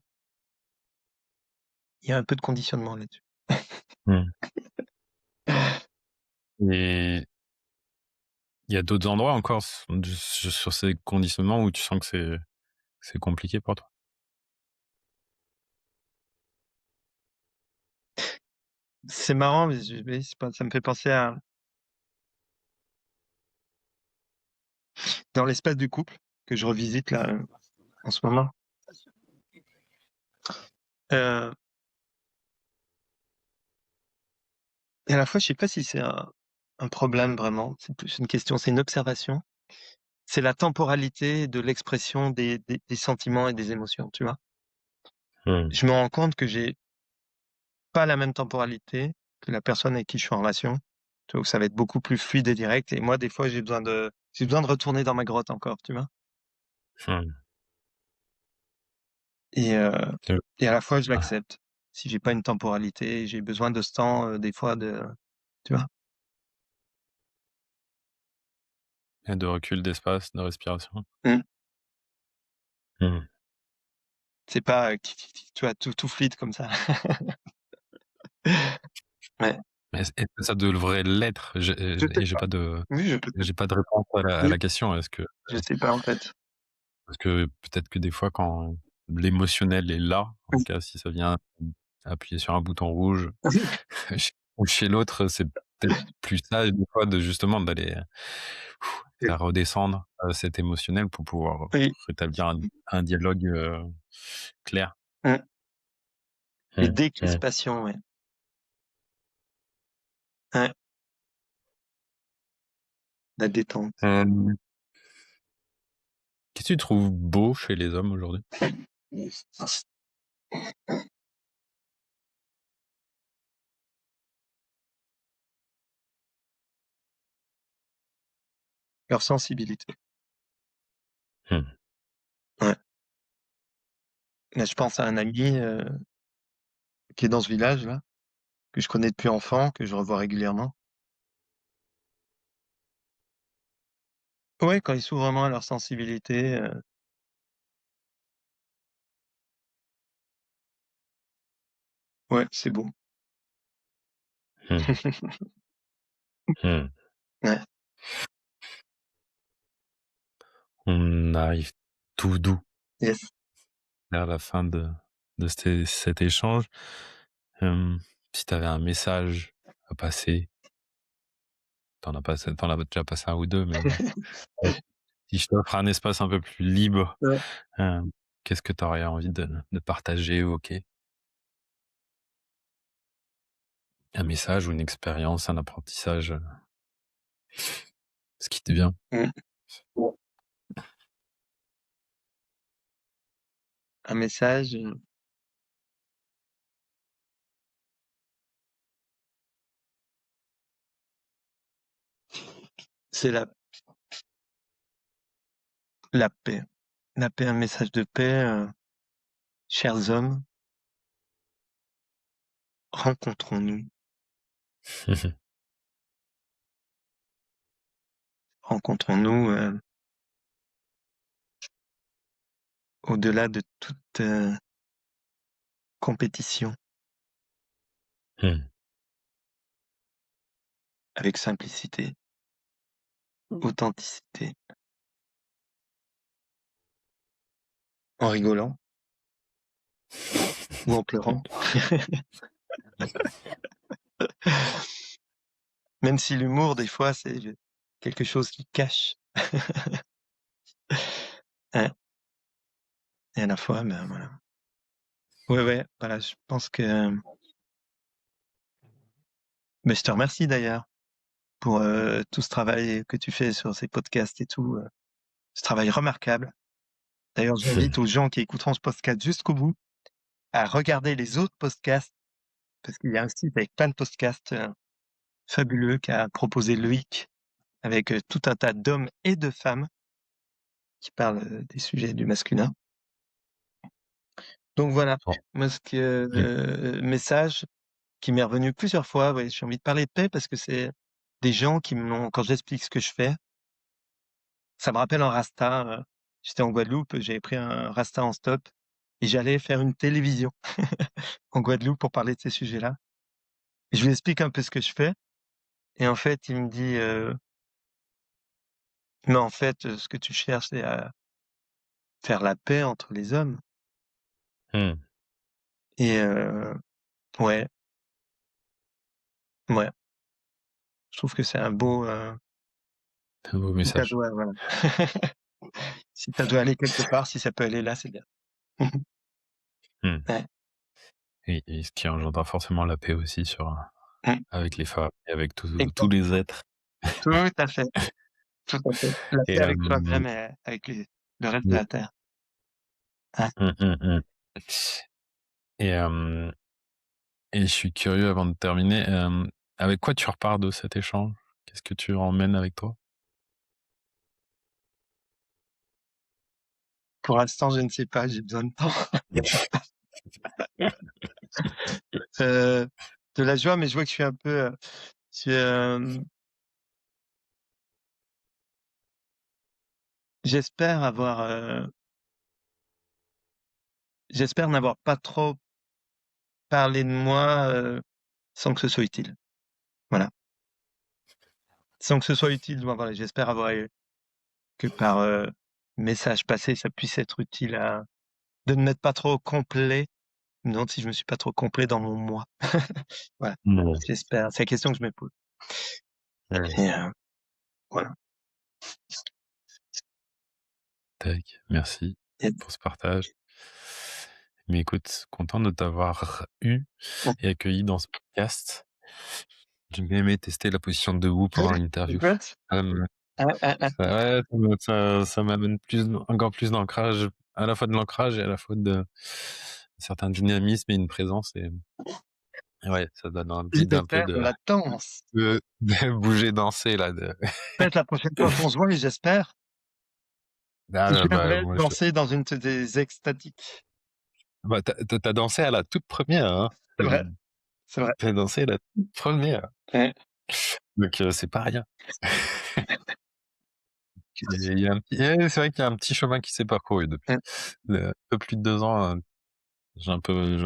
il y a un peu de conditionnement là-dessus. Mmh. Et il y a d'autres endroits encore sur ces conditionnements où tu sens que c'est compliqué pour toi? C'est marrant, mais oui, c'est pas ça me fait penser à dans l'espace du couple que je revisite là, en ce moment, heu et à la fois, je sais pas si c'est un problème vraiment, c'est plus une question, c'est une observation. C'est la temporalité de l'expression des sentiments et des émotions, tu vois? Mmh. Je me rends compte que j'ai pas la même temporalité que la personne avec qui je suis en relation. Tu vois? Où ça va être beaucoup plus fluide et direct et moi, des fois, j'ai besoin de retourner dans ma grotte encore, tu vois? Mmh. Et heu Que et à la fois, je ah, l'accepte. Si j'ai pas une temporalité, j'ai besoin de ce temps, des fois tu vois? et de recul, d'espace, de respiration. Mmh. Mmh. C'est pas, tu vois, tout fluide comme ça. Ouais, Mais est-ce que ça devrait l'être? je sais Et pas. Oui, je peux j'ai pas de réponse à oui, la question. je sais pas, en fait. Parce que peut-être que des fois quand l'émotionnel est là. En tout cas, si ça vient appuyer sur un bouton rouge ou chez l'autre, c'est peut-être plus sage des fois de justement d'aller, faire redescendre, cet émotionnel pour pouvoir Oui, rétablir un dialogue, clair. mmh, et Mmh, mmh. décrispation, ouais. Ouais, la détente. Hem, Qu'est-ce que tu trouves beau chez les hommes aujourd'hui? Leur sensibilité. Mmh. Ouais. Là, je pense à un ami, qui est dans ce village-là, que je connais depuis enfant, que je revois régulièrement. Ouais, quand ils s'ouvrent vraiment à leur sensibilité, ouais, c'est beau. Mmh. Mmh. Ouais, On arrive tout doux yes. vers la fin de cet échange. Si tu avais un message à passer, tu as déjà passé un ou 2, mais ouais, si je t'offre un espace un peu plus libre, Ouais. qu'est-ce que tu aurais envie de partager, évoquer? Un message ou une expérience, un apprentissage, ce qui te vient? Mmh. Un message, c'est la paix. La paix, un message de paix, chers hommes, rencontrons-nous. Rencontrons-nous, au-delà de toute, compétition, Mmh. avec simplicité, authenticité, en rigolant ou en pleurant. Même si l'humour, des fois, c'est quelque chose qui cache. Hein, et à la fois, ben, voilà. Ouais, ouais, voilà, je pense que mais je te remercie d'ailleurs pour, tout ce travail que tu fais sur ces podcasts et tout, ce travail remarquable. D'ailleurs, j'invite aux gens qui écouteront ce podcast jusqu'au bout à regarder les autres podcasts, parce qu'il y a un site avec plein de podcasts, fabuleux qu'a proposé Loïc avec, tout un tas d'hommes et de femmes qui parlent, des sujets du masculin. Donc voilà, Bon. moi ce que Mmh. message qui m'est revenu plusieurs fois, ouais, j'ai envie de parler de paix parce que c'est des gens qui me l'ont quand j'explique ce que je fais, ça me rappelle un rasta, j'étais en Guadeloupe, j'avais pris un rasta en stop et j'allais faire une télévision en Guadeloupe pour parler de ces sujets-là et je lui explique un peu ce que je fais et en fait, il me dit, «Mais en fait, ce que tu cherches, c'est à faire la paix entre les hommes» Mmh. et ouais, ouais, je trouve que c'est un beau, Un beau si ça message. doit voilà. Si ça doit aller quelque part, si ça peut aller là, c'est bien. Mmh. Ouais. Et ce qui engendre forcément la paix aussi Mmh. avec les femmes et avec tous Exact. les êtres. Tout à fait, tout à fait. La Et paix avec soi-même et avec le reste de oui. la terre. Ouais. Mmh, mmh, mmh. Et je suis curieux avant de terminer, avec quoi tu repars de cet échange? Qu'est-ce que tu emmènes avec toi? Pour l'instant, je ne sais pas, j'ai besoin de temps. Heu, de la joie, mais je vois que je suis un peu, je suis, j'espère avoir, j'espère n'avoir pas trop parlé de moi, sans que ce soit utile. Voilà. Sans que ce soit utile, bon voilà, j'espère avoir eu que par, message passé, ça puisse être utile de ne m'être pas trop complet. Je me demande si je me suis pas trop complet dans mon moi. Voilà, Non. j'espère. C'est la question que je me pose. Ouais. Et voilà. Tac, merci Et pour ce partage. Mais écoute, content de t'avoir eu bon, et accueilli dans ce podcast. J'ai bien aimé tester la position de debout pendant l'interview. écoute, Ça me ah. ouais, ça m'amène encore plus d'ancrage, à la fois de l'ancrage et à la fois de un certain dynamisme et une présence et ouais, ça donne Je envie vais d'un peu faire de la danse. de bouger, danser là de Peut-être la prochaine fois qu'on se voit, et j'espère, je bah, viendrai moi je danser dans une de tes extatiques. bah, tu as dansé à la toute première, hein. C'est vrai, Mmh. c'est vrai. Tu as dansé à la toute première, Ouais. donc c'est pas rien. Il y a un petit c'est vrai qu'il y a un petit chemin qui s'est parcouru depuis, Ouais. un peu plus de 2 ans, j'ai un peu je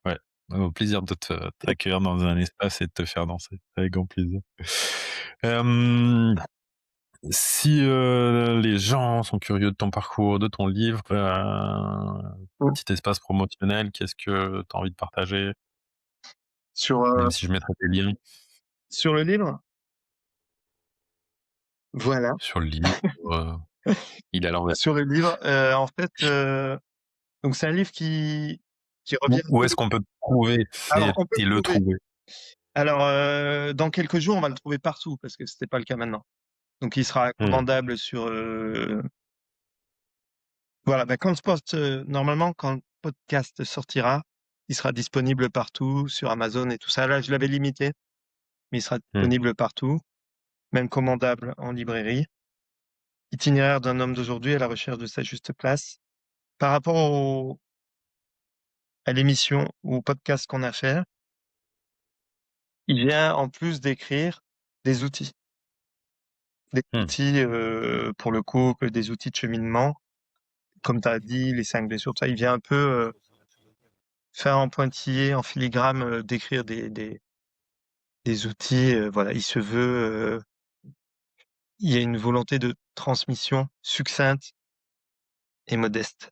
ouais, au plaisir de t'accueillir dans un espace et de te faire danser, avec grand plaisir. Hem, si, les gens sont curieux de ton parcours, de ton livre, Mmh. petit espace promotionnel, qu'est-ce que tu as envie de partager? Sur, Même si je mettrai des liens sur le livre? Voilà. sur le livre, il est à l'envers. Sur le livre, en fait, donc c'est un livre qui revient un Où peu. est-ce qu'on peut te trouver? Alors on peut Fais-le le trouver. trouver. Alors, dans quelques jours, on va le trouver partout parce que c'était pas le cas maintenant. Donc il sera Mmh, commandable sur, voilà, bah, quand ce post, normalement, quand le podcast sortira, il sera disponible partout sur Amazon et tout ça. Là, je l'avais limité, mais il sera mmh, disponible partout, même commandable en librairie. Itinéraire d'un homme d'aujourd'hui à la recherche de sa juste place. Par rapport à l'émission ou au podcast qu'on a fait, il vient en plus décrire des outils. Des mmh, outils, pour le coup, que des outils de cheminement. Comme tu as dit, les 5 blessures, tout ça, il vient un peu, faire en pointillé, en filigrane, décrire des outils, voilà. Il se veut, il y a une volonté de transmission succincte et modeste.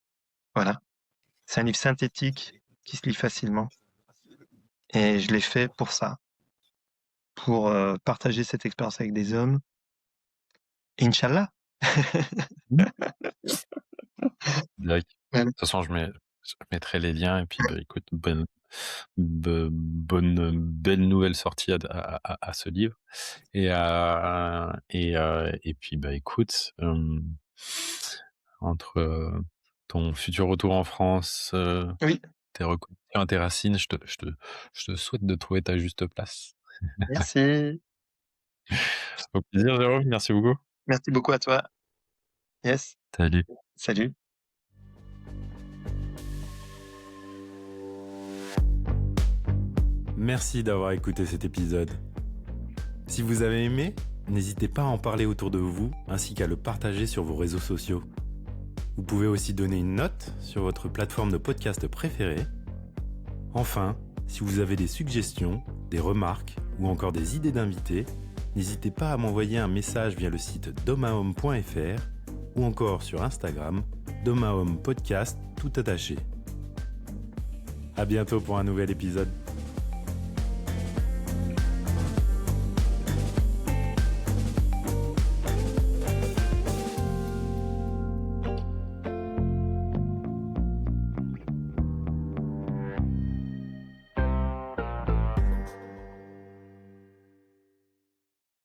Voilà. C'est un livre synthétique qui se lit facilement et je l'ai fait pour ça, pour, partager cette expérience avec des hommes. Inch'Allah. mmh. Direct. Voilà. De toute façon, je mettrai les liens et puis, bah, écoute, bonne belle nouvelle sortie à ce livre et puis, bah, écoute, entre, ton futur retour en France, Oui, tes reconnexions à tes racines, je te souhaite de trouver ta juste place. merci. Au plaisir Jérôme, merci beaucoup. Merci beaucoup à toi. Yes. Salut. Salut. Merci d'avoir écouté cet épisode. Si vous avez aimé, n'hésitez pas à en parler autour de vous ainsi qu'à le partager sur vos réseaux sociaux. Vous pouvez aussi donner une note sur votre plateforme de podcast préférée. Enfin, si vous avez des suggestions, des remarques ou encore des idées d'invités, n'hésitez pas à m'envoyer un message via le site domahome.fr ou encore sur Instagram, domahome podcast tout attaché. À bientôt pour un nouvel épisode.